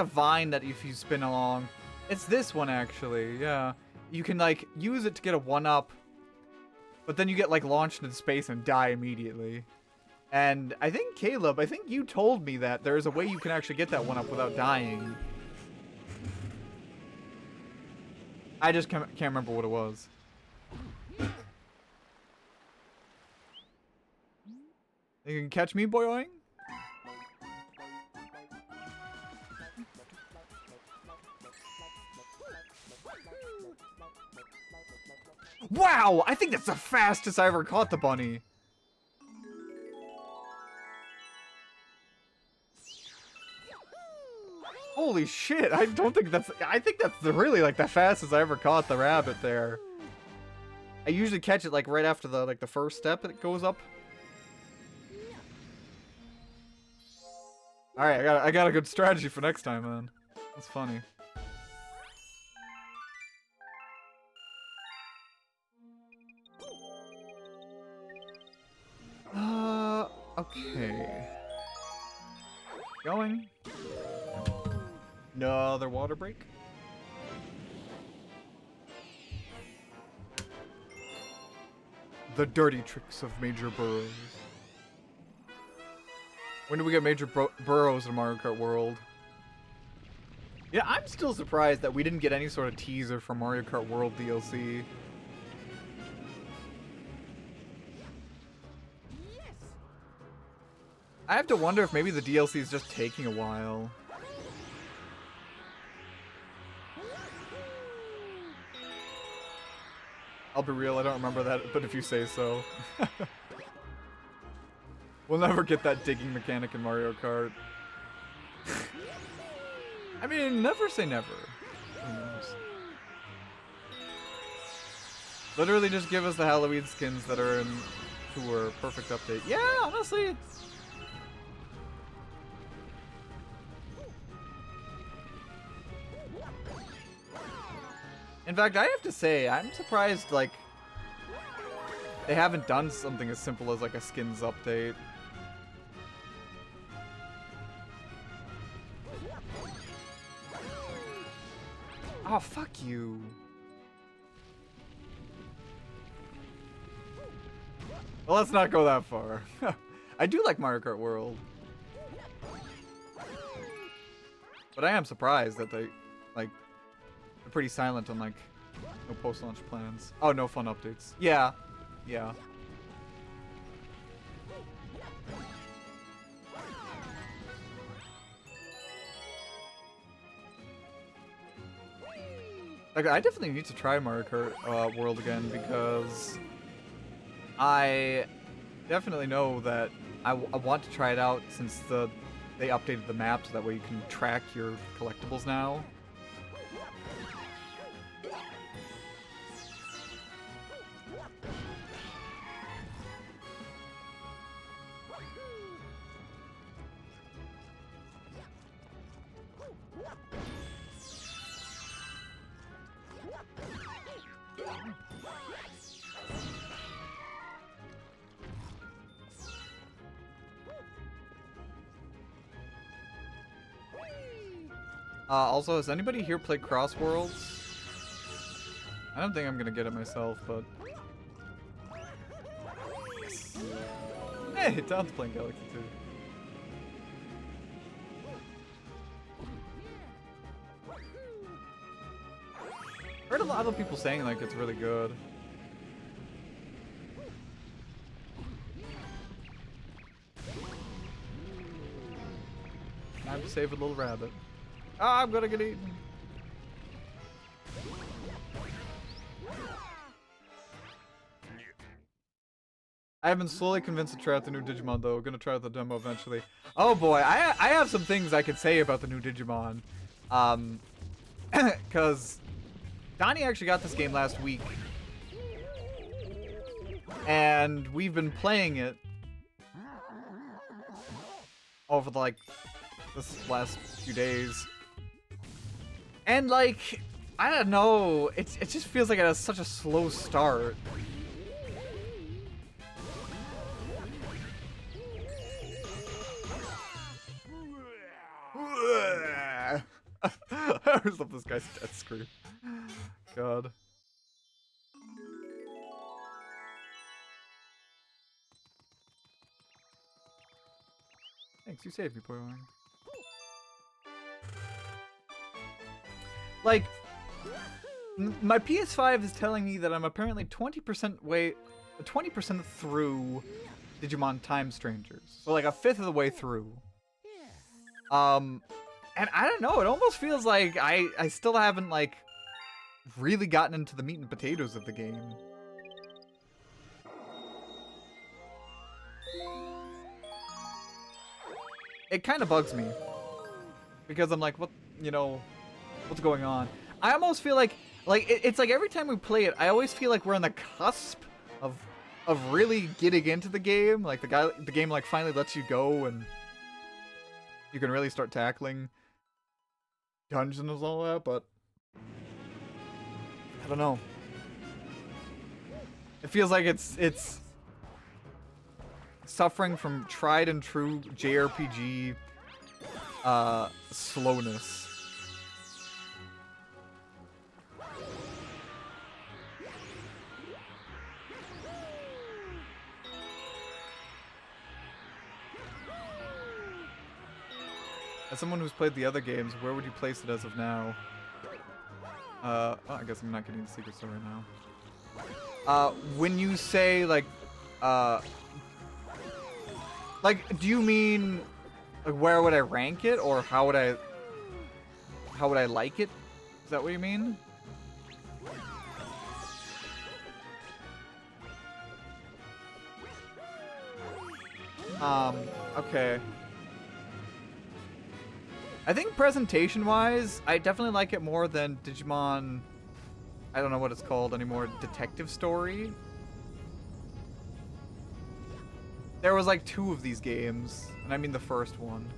vine that if you spin along, it's this one actually. Yeah, you can like use it to get a 1-up, but then you get like launched into space and die immediately. And I think Caleb, I think you told me that there is a way you can actually get that 1-up without dying. I just can't remember what it was. You can catch me, boyoing? Wow! I think that's the fastest I ever caught the bunny. Holy shit! I don't think that's. I think that's really like the fastest I ever caught the rabbit there. I usually catch it like right after the first step it goes up. All right, I got a good strategy for next time, man. That's funny. Okay. Going. Another water break. The dirty tricks of Major Burrows. When do we get Major Burrows in Mario Kart World? Yeah, I'm still surprised that we didn't get any sort of teaser for Mario Kart World DLC. I have to wonder if maybe the DLC is just taking a while. I'll be real, I don't remember that, but if you say so. We'll never get that digging mechanic in Mario Kart. I mean, never say never. Who knows? Literally just give us the Halloween skins that are in Tour. Perfect update. Yeah, honestly, it's... In fact, I have to say, I'm surprised, like, they haven't done something as simple as, like, a skins update. Oh, fuck you. Well, let's not go that far. I do like Mario Kart World. But I am surprised that they, like, they're pretty silent on, like, no post-launch plans. Oh, no fun updates. Yeah. Yeah. Like, I definitely need to try Mario Kart World again because I definitely know that I want to try it out since they updated the map so that way you can track your collectibles now. Also, has anybody here played Cross Worlds? I don't think I'm gonna get it myself, but... Yes. Hey, Don's playing Galaxy 2. Heard a lot of people saying like it's really good. Time to save a little rabbit. Ah, I'm gonna get eaten. I have been slowly convinced to try out the new Digimon though. Gonna try out the demo eventually. Oh boy, I have some things I could say about the new Digimon. Cause Donnie actually got this game last week. And we've been playing it over the, like, this last few days. And like, I don't know, it just feels like it has such a slow start. I always love this guy's death scream. God. Thanks, you saved me, Poyong. Like, my PS5 is telling me that I'm apparently 20% through Digimon Time Strangers. So like a fifth of the way through. And I don't know, it almost feels like I still haven't, like, really gotten into the meat and potatoes of the game. It kind of bugs me. Because I'm like, what, you know, what's going on? I almost feel like it's like every time we play it, I always feel like we're on the cusp of really getting into the game. Like the game like finally lets you go and you can really start tackling dungeons and all that, but I don't know. It feels like it's suffering from tried and true JRPG slowness. As someone who's played the other games, where would you place it as of now? Oh, I guess I'm not getting the secret store right now. When you say, like, do you mean, like, where would I rank it, or how would I like it? Is that what you mean? Okay. I think presentation-wise, I definitely like it more than Digimon, I don't know what it's called anymore, Detective Story. There was like 2 of these games, and I mean the first one.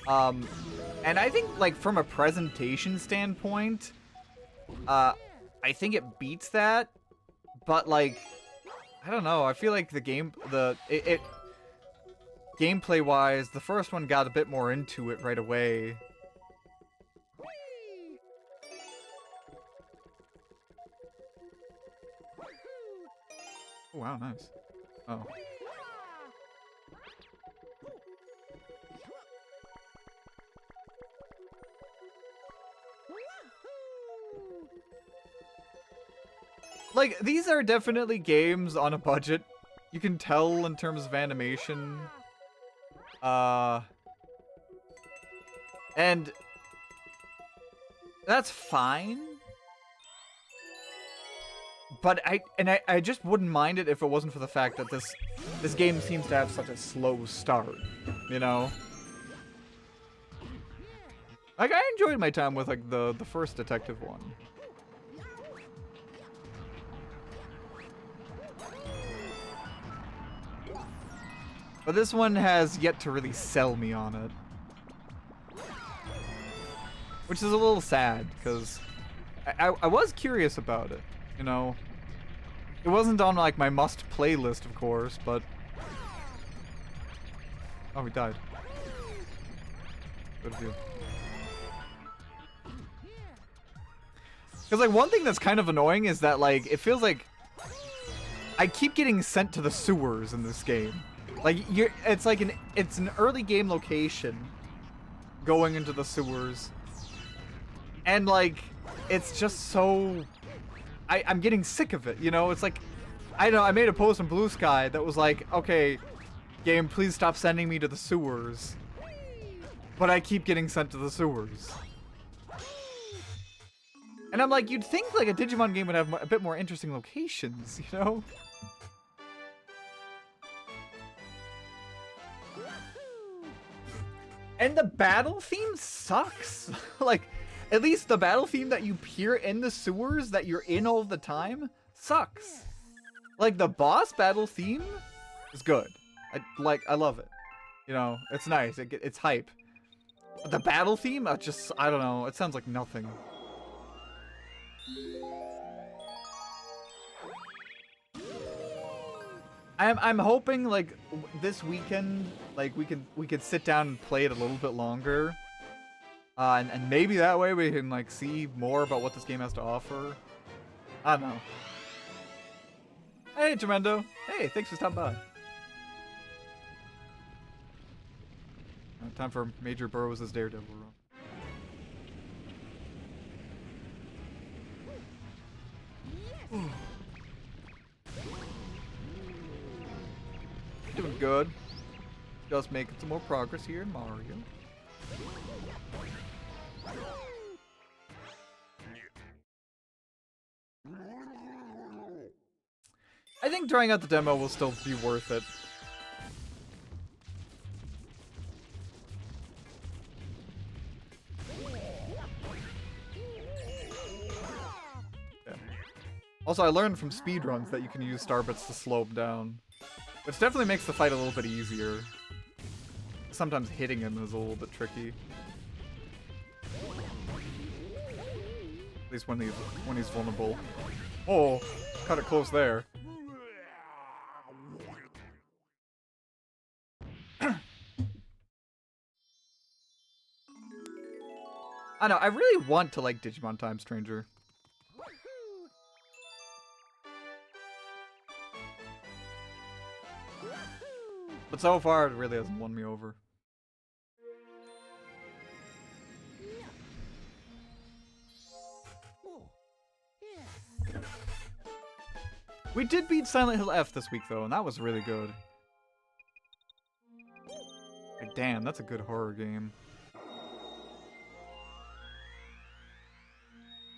And I think, like, from a presentation standpoint, I think it beats that, but, like, I don't know, I feel like the game, gameplay-wise, the first one got a bit more into it right away. Oh, wow, nice. Oh. Like, these are definitely games on a budget. You can tell in terms of animation. And that's fine. But I just wouldn't mind it if it wasn't for the fact that this game seems to have such a slow start, you know? Like, I enjoyed my time with, like, the first detective one. But this one has yet to really sell me on it. Which is a little sad, because I was curious about it, you know? It wasn't on, like, my must-play list, of course, but... Oh, he died. Good view. Because, like, one thing that's kind of annoying is that, like, it feels like I keep getting sent to the sewers in this game. Like, it's like it's an early game location going into the sewers. And, like, it's just so... I'm getting sick of it, you know? It's like, I don't know, I made a post on Blue Sky that was like, okay, game, please stop sending me to the sewers. But I keep getting sent to the sewers. And I'm like, you'd think like a Digimon game would have a bit more interesting locations, you know? And the battle theme sucks. Like, at least the battle theme that you hear in the sewers that you're in all the time sucks. Like, the boss battle theme is good. I love it. You know, it's nice. It's hype. But the battle theme, I don't know. It sounds like nothing. I'm hoping like this weekend, like we could sit down and play it a little bit longer, and maybe that way we can like see more about what this game has to offer. I don't know. Hey, Tremendo. Hey, thanks for stopping by. Time for Major Burroughs' Daredevil run. Doing good. Just making some more progress here in Mario. I think trying out the demo will still be worth it. Yeah. Also, I learned from speedruns that you can use Starbits to slow them down. Which definitely makes the fight a little bit easier. Sometimes hitting him is a little bit tricky. At least when he's vulnerable. Oh, cut it close there. I know, I really want to like Digimon Time Stranger. But so far, it really hasn't won me over. We did beat Silent Hill F this week, though, and that was really good. Like, damn, that's a good horror game.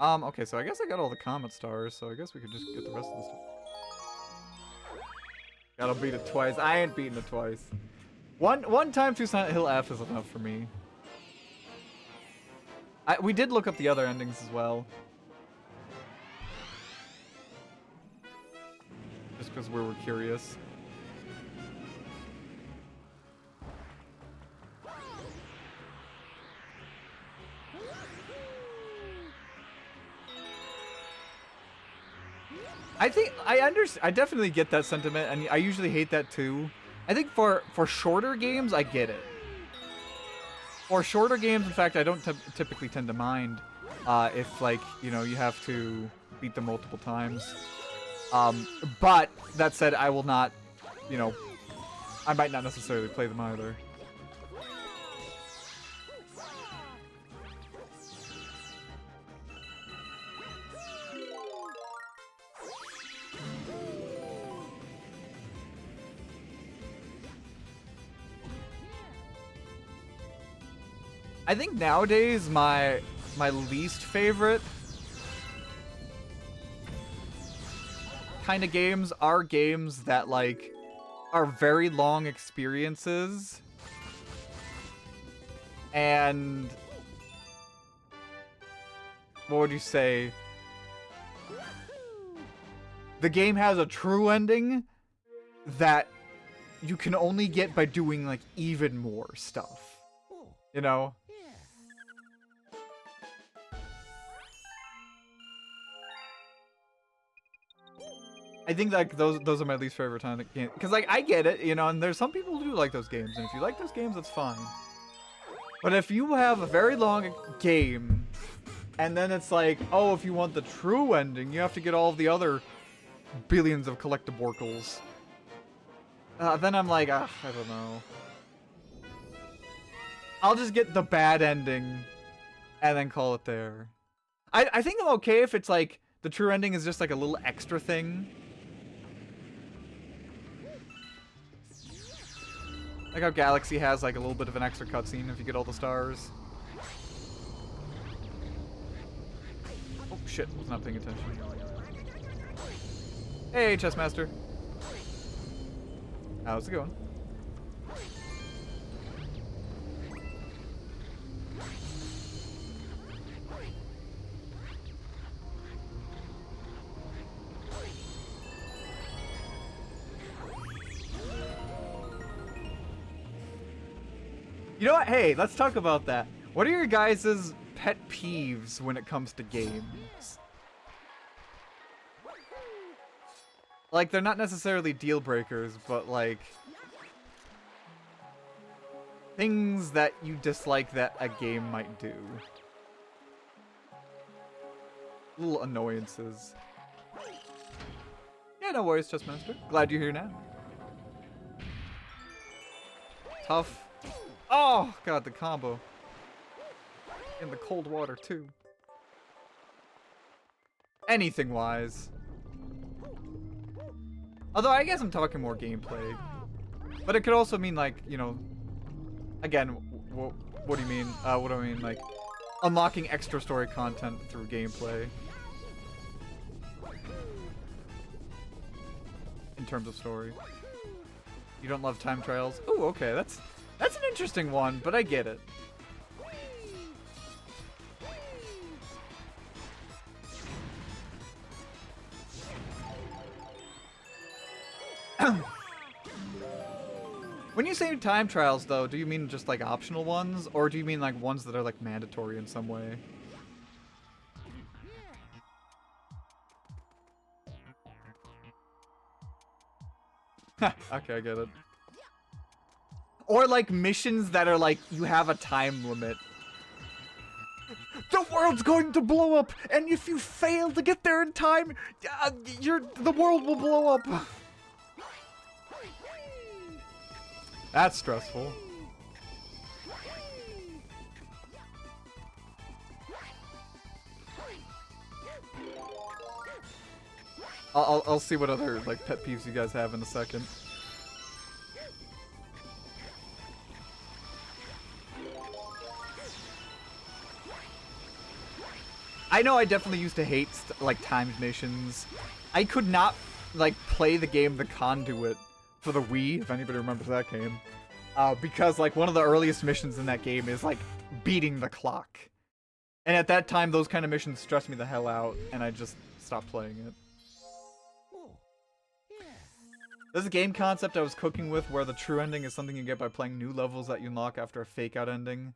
Okay, so I guess I got all the Comet Stars, so I guess we could just get the rest of the stuff. Gotta beat it twice. I ain't beating it twice. One time through Silent Hill F is enough for me. We did look up the other endings as well. Just because we were curious. I think I definitely get that sentiment, and I usually hate that too. I think for shorter games, I get it. For shorter games, in fact, I don't typically tend to mind if, like, you know, you have to beat them multiple times. But that said, I will not, you know, I might not necessarily play them either. I think nowadays my least favorite kind of games are games that like are very long experiences and what would you say? The game has a true ending that you can only get by doing like even more stuff. You know? I think like those are my least favorite kind of games, because like I get it, you know, and there's some people who do like those games, and if you like those games, that's fine. But if you have a very long game, and then it's like, oh, if you want the true ending, you have to get all of the other billions of collectibles. Then I'm like, I don't know. I'll just get the bad ending, and then call it there. I think I'm okay if it's like, the true ending is just like a little extra thing. Like how Galaxy has like a little bit of an extra cutscene if you get all the stars. Oh shit, was not paying attention. Hey, Chessmaster. How's it going? You know what? Hey, let's talk about that. What are your guys' pet peeves when it comes to games? Like, they're not necessarily deal breakers, but like things that you dislike that a game might do. Little annoyances. Yeah, no worries, Chessmaster. Glad you're here now. Tough. Oh, God, the combo. In the cold water, too. Anything wise. Although, I guess I'm talking more gameplay. But it could also mean, like, you know... Again, what do you mean? What do I mean? Like, unlocking extra story content through gameplay. In terms of story. You don't love time trials? Ooh, okay, that's an interesting one, but I get it. When you say time trials, though, do you mean just like optional ones, or do you mean like ones that are like mandatory in some way? Okay, I get it. Or like missions that are like, you have a time limit. The world's going to blow up, and if you fail to get there in time, the world will blow up. That's stressful. I'll see what other like pet peeves you guys have in a second. I know I definitely used to hate like timed missions. I could not like play the game The Conduit for the Wii, if anybody remembers that game, because like one of the earliest missions in that game is like beating the clock, and at that time those kind of missions stressed me the hell out, and I just stopped playing it. There's a game concept I was cooking with where the true ending is something you get by playing new levels that you unlock after a fake out ending.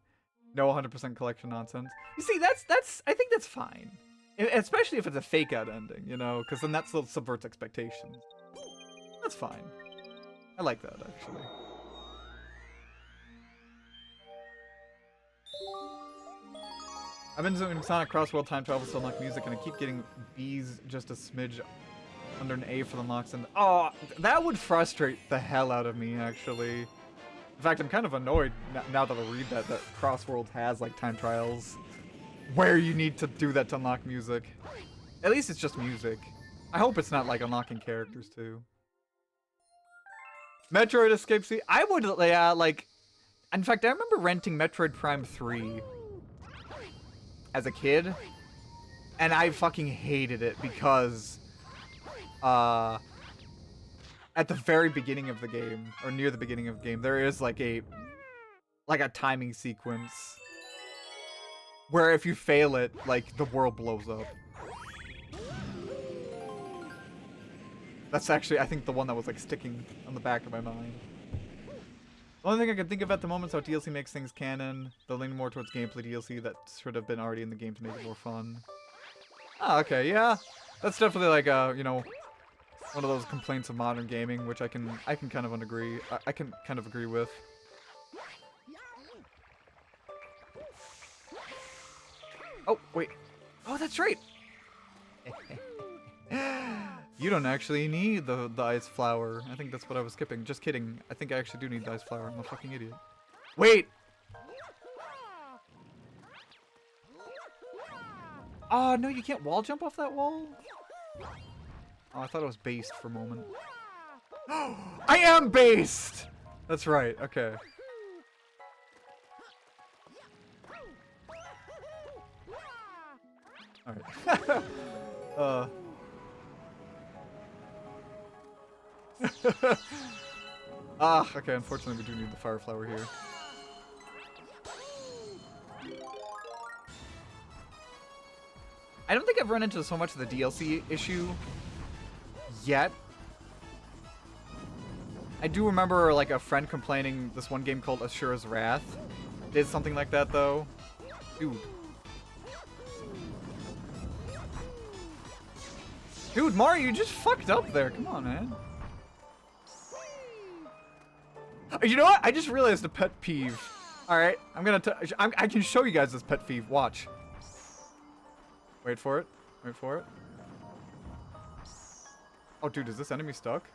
No 100% collection nonsense. You see, I think that's fine. Especially if it's a fake out ending, you know, because then that still subverts expectations. That's fine. I like that, actually. I've been doing Sonic Cross World time travel to unlock music, and I keep getting B's just a smidge under an A for the unlocks, and oh, that would frustrate the hell out of me, actually. In fact, I'm kind of annoyed now that I read that Cross World has like time trials where you need to do that to unlock music. At least it's just music. I hope it's not like unlocking characters too. Metroid Escape Sea. I would, yeah, like. In fact, I remember renting Metroid Prime 3 as a kid, and I fucking hated it because, at the very beginning of the game, or near the beginning of the game, there is like a timing sequence where if you fail it, like the world blows up. That's actually, I think, the one that was like sticking on the back of my mind. The only thing I can think of at the moment is how DLC makes things canon. They're leaning more towards gameplay DLC that should have been already in the game to make it more fun. Ah, okay, yeah. That's definitely like, you know, one of those complaints of modern gaming, which I can kind of agree with. Oh, wait. Oh, that's right. You don't actually need the ice flower. I think that's what I was skipping. Just kidding. I think I actually do need the ice flower. I'm a fucking idiot. Wait! Oh, no, you can't wall jump off that wall? Oh, I thought it was based for a moment. I am based! That's right, okay. Alright. Okay, unfortunately we do need the fire flower here. I don't think I've run into so much of the DLC issue yet. I do remember like a friend complaining this one game called Ashura's Wrath did something like that though. Dude. Dude, Mario, you just fucked up there. Come on, man. You know what? I just realized a pet peeve. Alright, I can show you guys this pet peeve. Watch. Wait for it. Wait for it. Oh, dude, is this enemy stuck?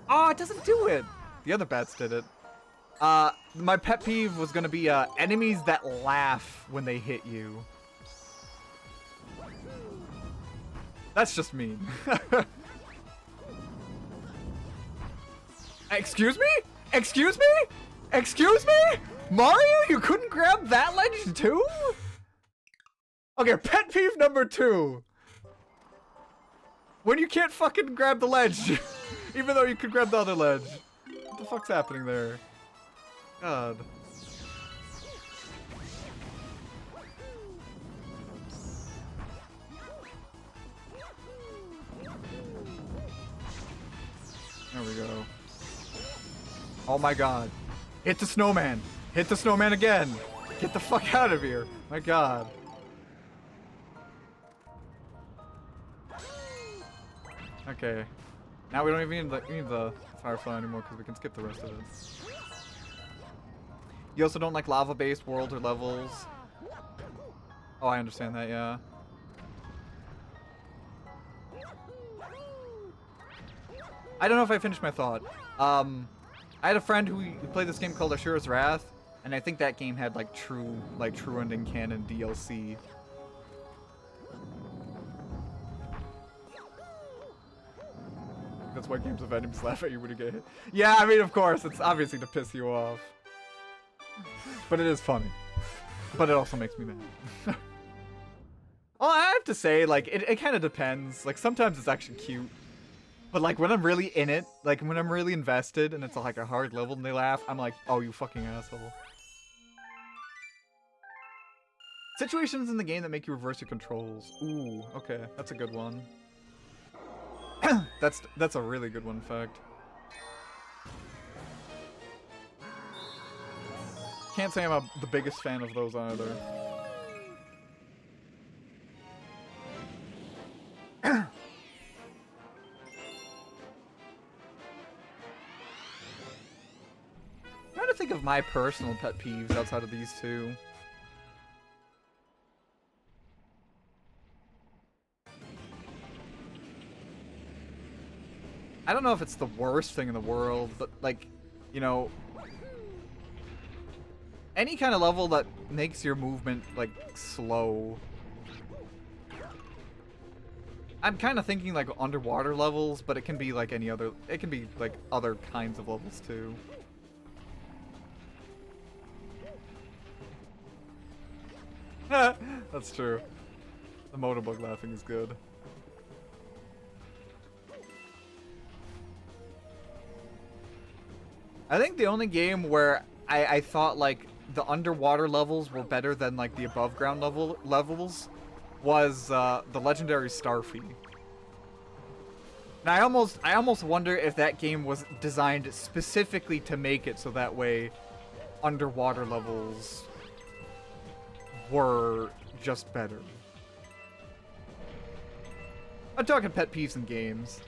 Oh, it doesn't do it. The other bats did it. My pet peeve was gonna be enemies that laugh when they hit you. That's just mean. Excuse me? Excuse me? Excuse me? Mario, you couldn't grab that ledge too? Okay, pet peeve number 2. When you can't fucking grab the ledge, even though you could grab the other ledge. What the fuck's happening there? God. There we go. Oh my god. Hit the snowman. Hit the snowman again. Get the fuck out of here. My god. Okay. Now we don't even need the firefly anymore because we can skip the rest of it. You also don't like lava-based worlds or levels? Oh, I understand that, yeah. I don't know if I finished my thought. I had a friend who played this game called Ashura's Wrath, and I think that game had like true ending canon DLC. That's why games of enemies laugh at you when you get hit. Yeah, I mean, of course, it's obviously to piss you off. But it is funny. But it also makes me mad. Well, I have to say, like, it kind of depends. Like, sometimes it's actually cute. But, like, when I'm really in it, like, when I'm really invested and it's, like, a hard level and they laugh, I'm like, oh, you fucking asshole. Situations in the game that make you reverse your controls. Ooh, okay. That's a good one. That's a really good one, in fact. Can't say I'm the biggest fan of those either. Trying to think of my personal pet peeves outside of these two. I don't know if it's the worst thing in the world, but like, you know, any kind of level that makes your movement like slow. I'm kind of thinking like underwater levels, but it can be like any other, it can be like other kinds of levels too. That's true. The motorbug laughing is good. I think the only game where I thought like the underwater levels were better than like the above ground levels was the legendary Starfy. And I almost wonder if that game was designed specifically to make it so that way underwater levels were just better. I'm talking pet peeves in games.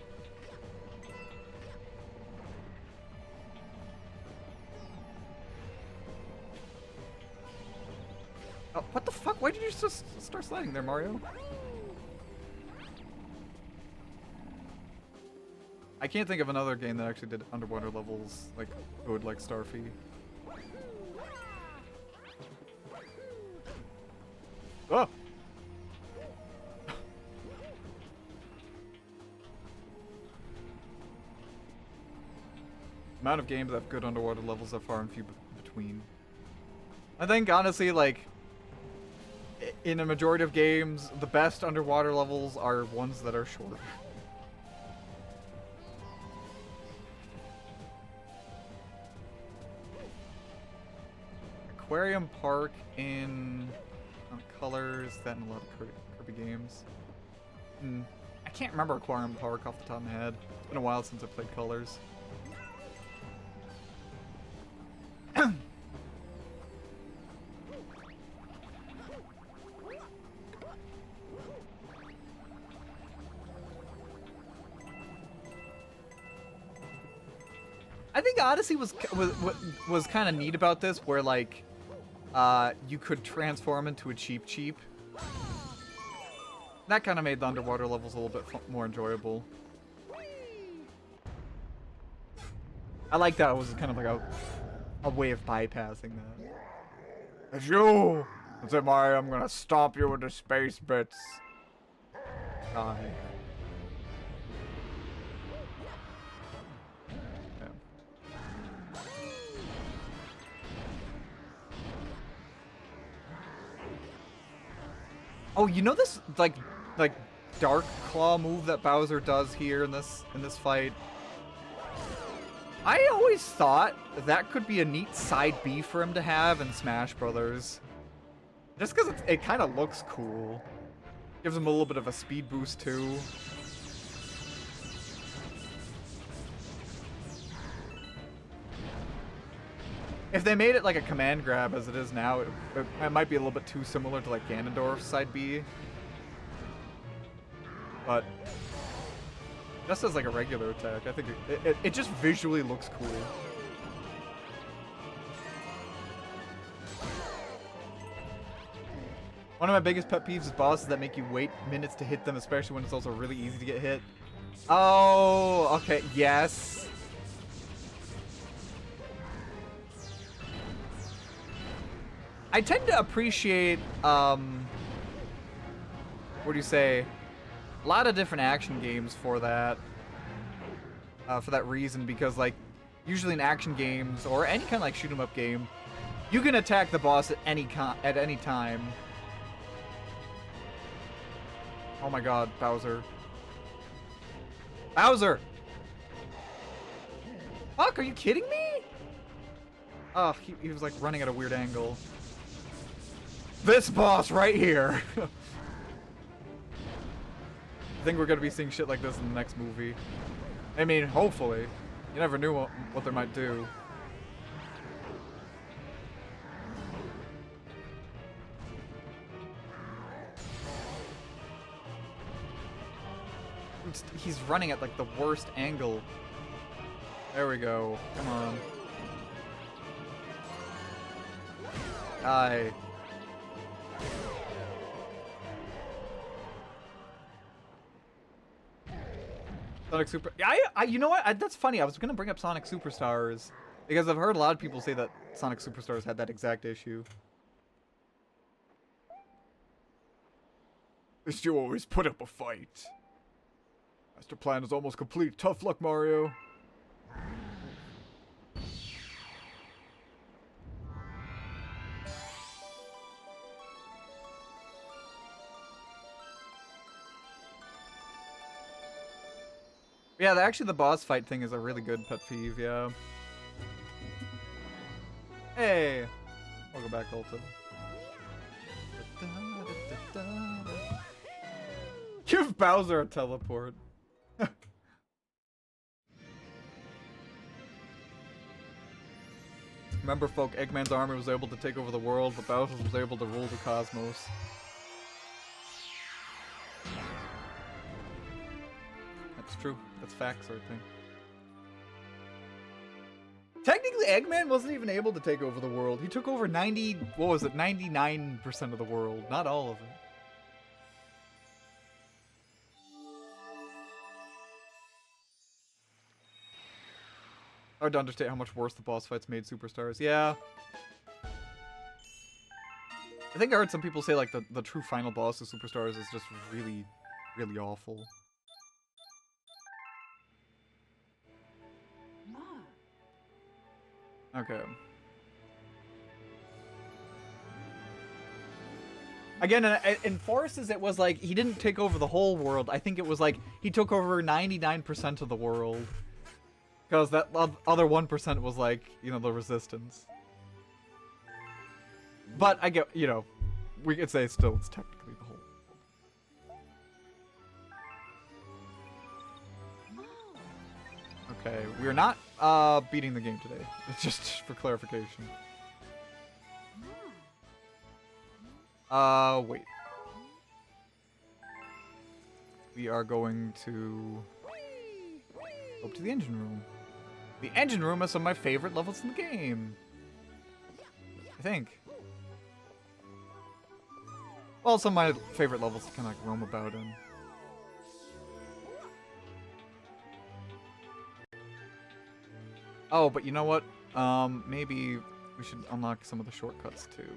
just start sliding there, Mario. I can't think of another game that actually did underwater levels like good like Starfy. Oh! Amount of games that have good underwater levels are far and few between. I think honestly, like, in a majority of games, the best underwater levels are ones that are shorter. Aquarium Park in Colors, that in a lot of Kirby games. I can't remember Aquarium Park off the top of my head. It's been a while since I played Colors. I think Odyssey was kind of neat about this, where like you could transform into a Cheep. That kind of made the underwater levels a little bit more enjoyable. I like that it was kind of like a way of bypassing that. It's you! That's it, Mario. I'm gonna stomp you with the space bits. Die. Oh, you know this like Dark Claw move that Bowser does here in this fight? I always thought that could be a neat side B for him to have in Smash Brothers. Just because it kind of looks cool. Gives him a little bit of a speed boost too. If they made it like a command grab as it is now, it might be a little bit too similar to like Ganondorf's side B. But just as like a regular attack, I think it just visually looks cool. One of my biggest pet peeves is bosses that make you wait minutes to hit them, especially when it's also really easy to get hit. Oh, okay, yes. I tend to appreciate, what do you say, a lot of different action games for that reason, because like, usually in action games, or any kind of like shoot 'em up game, you can attack the boss at any time. Oh my god, Bowser. Bowser! Fuck, are you kidding me? Oh, he was like running at a weird angle. This boss right here! I think we're gonna be seeing shit like this in the next movie. I mean, hopefully. You never knew what they might do. He's running at like the worst angle. There we go. Come on. Die. Sonic Super. You know what? That's funny. I was gonna bring up Sonic Superstars because I've heard a lot of people say that Sonic Superstars had that exact issue. At least you always put up a fight. Master plan is almost complete. Tough luck, Mario. Yeah, actually the boss fight thing is a really good pet peeve, yeah. Hey! Welcome back, Ulta. Give Bowser a teleport. Remember, folk, Eggman's army was able to take over the world, but Bowser was able to rule the cosmos. That's true. That's facts, sort of thing. Technically, Eggman wasn't even able to take over the world. He took over 99% of the world, not all of it. Hard to understand how much worse the boss fights made Superstars. Yeah. I think I heard some people say, like, the true final boss of Superstars is just really, really awful. Okay. Again, in Forces, it was like, he didn't take over the whole world. I think it was like, he took over 99% of the world. Because that other 1% was like, you know, the Resistance. But I get, you know, we could say still it's technically the whole world. Okay, we're not beating the game today. It's just for clarification. Wait. We are going to go up to the engine room. The engine room is some of my favorite levels in the game. I think. Well, some of my favorite levels to kind of like roam about in. Oh, but you know what? Maybe we should unlock some of the shortcuts too.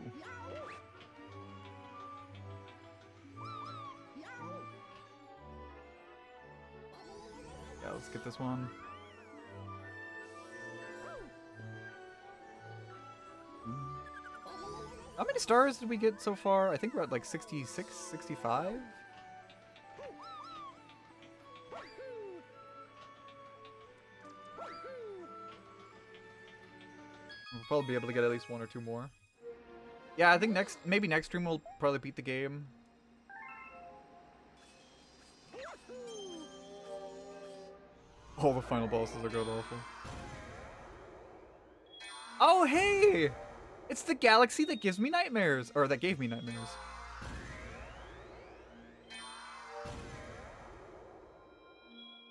Yeah, let's get this one. How many stars did we get so far? I think we're at like 66, 65? We'll probably be able to get at least 1 or 2 more. Yeah, I think maybe next stream we'll probably beat the game. All the final bosses are god awful. Oh, hey! It's the galaxy that gives me nightmares. Or that gave me nightmares.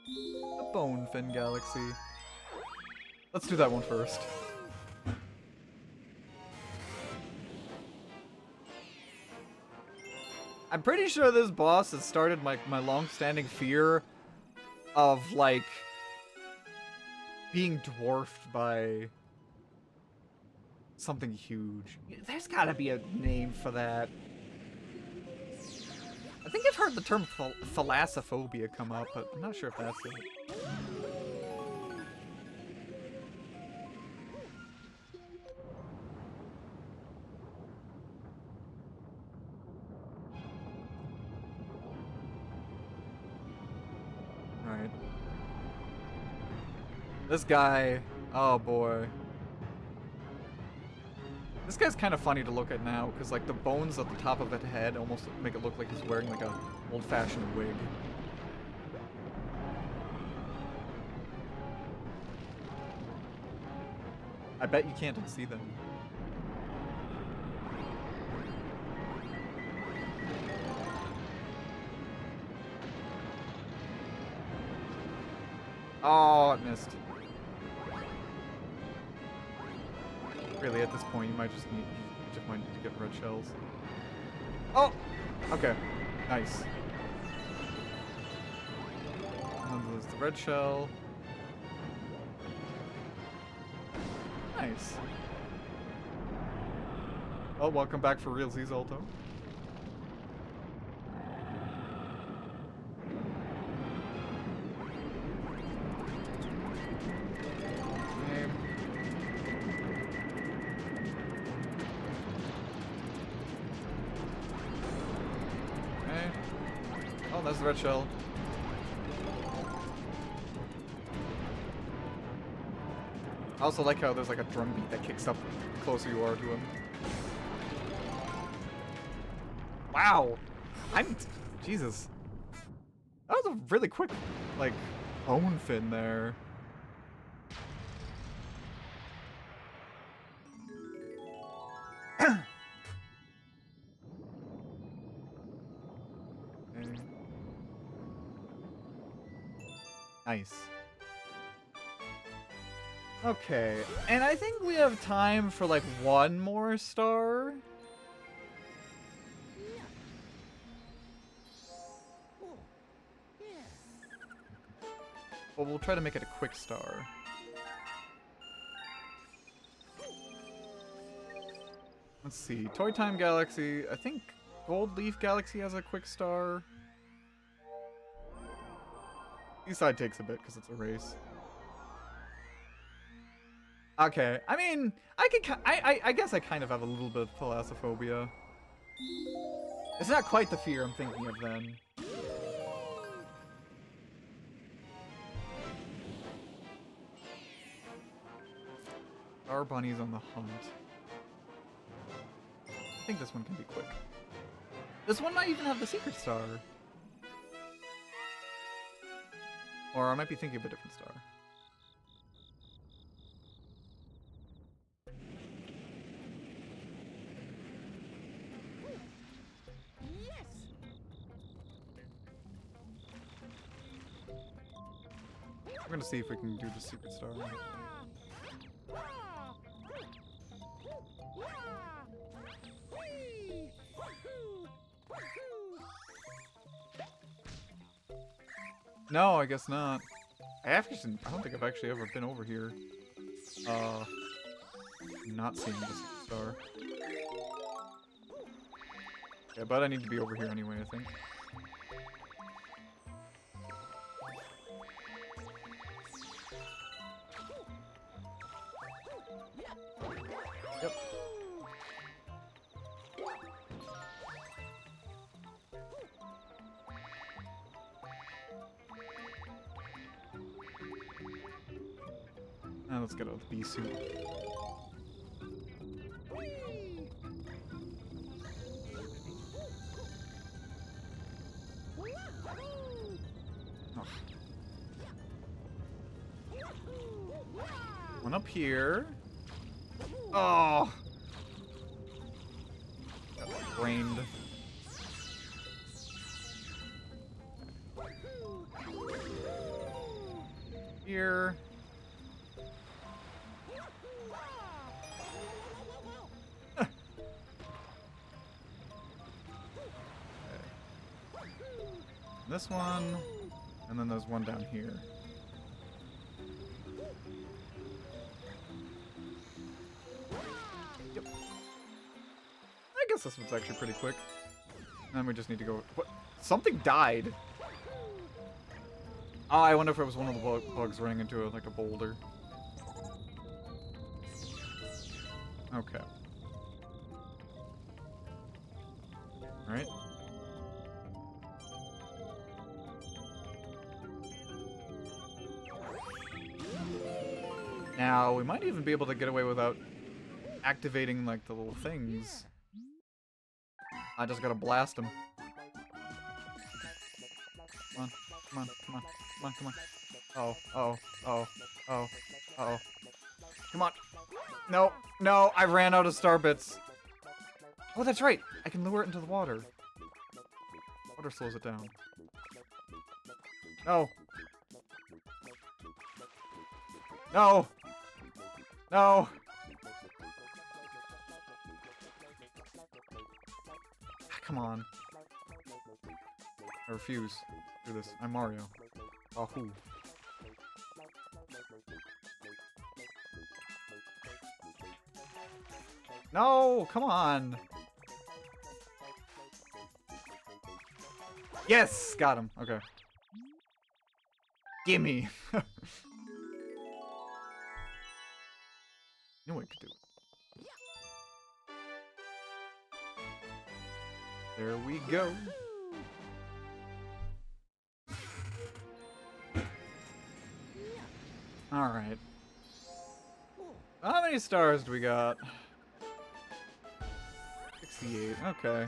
The Bonefin Galaxy. Let's do that one first. I'm pretty sure this boss has started my long-standing fear of, like, being dwarfed by something huge. There's gotta be a name for that. I think I've heard the term thalassophobia come up, but I'm not sure if that's it. Alright. This guy, oh boy. This guy's kind of funny to look at now, because like the bones at the top of his head almost make it look like he's wearing like a old-fashioned wig. I bet you can't unsee them. Oh, it missed. Really, at this point, you might just need to get red shells. Oh! Okay. Nice. And then there's the red shell. Nice. Oh, welcome back for real Z's Alto. That's the red shell. I also like how there's like a drum beat that kicks up the closer you are to him. Wow! Jesus. That was a really quick, like, bone fin there. Nice. Okay, and I think we have time for like one more star. Well, we'll try to make it a quick star. Let's see. Toy Time Galaxy. I think Gold Leaf Galaxy has a quick star. Seaside takes a bit because it's a race. Okay. I mean, I guess I kind of have a little bit of thalassophobia. It's not quite the fear I'm thinking of then. Our bunny's on the hunt. I think this one can be quick. This one might even have the secret star. Or I might be thinking of a different star. We're gonna see if we can do the secret star. No, I guess not. I don't think I've actually ever been over here. Not seeing the secret star. Yeah, but I need to be over here anyway, I think. Yep. Now let's get out of the bee suit. Oh. One up here. Oh! Got brained. Here. This one, and then there's one down here. Yep. I guess this one's actually pretty quick. And we just need to go... What? Something died! Oh, I wonder if it was one of the bugs running into like a boulder. Okay. Alright. Now, we might even be able to get away without activating, like, the little things. I just gotta blast them. Come on, come on, come on, come on, come on. Oh, oh, oh, oh, oh. Come on. No, no, I ran out of star bits. Oh, that's right. I can lure it into the water. Water slows it down. No. No. No. Come on. I refuse to do this. I'm Mario. Ahoo. No, come on. Yes, got him. Okay. Gimme. Knew I could do it. There we go. Alright. How many stars do we got? 68. Okay.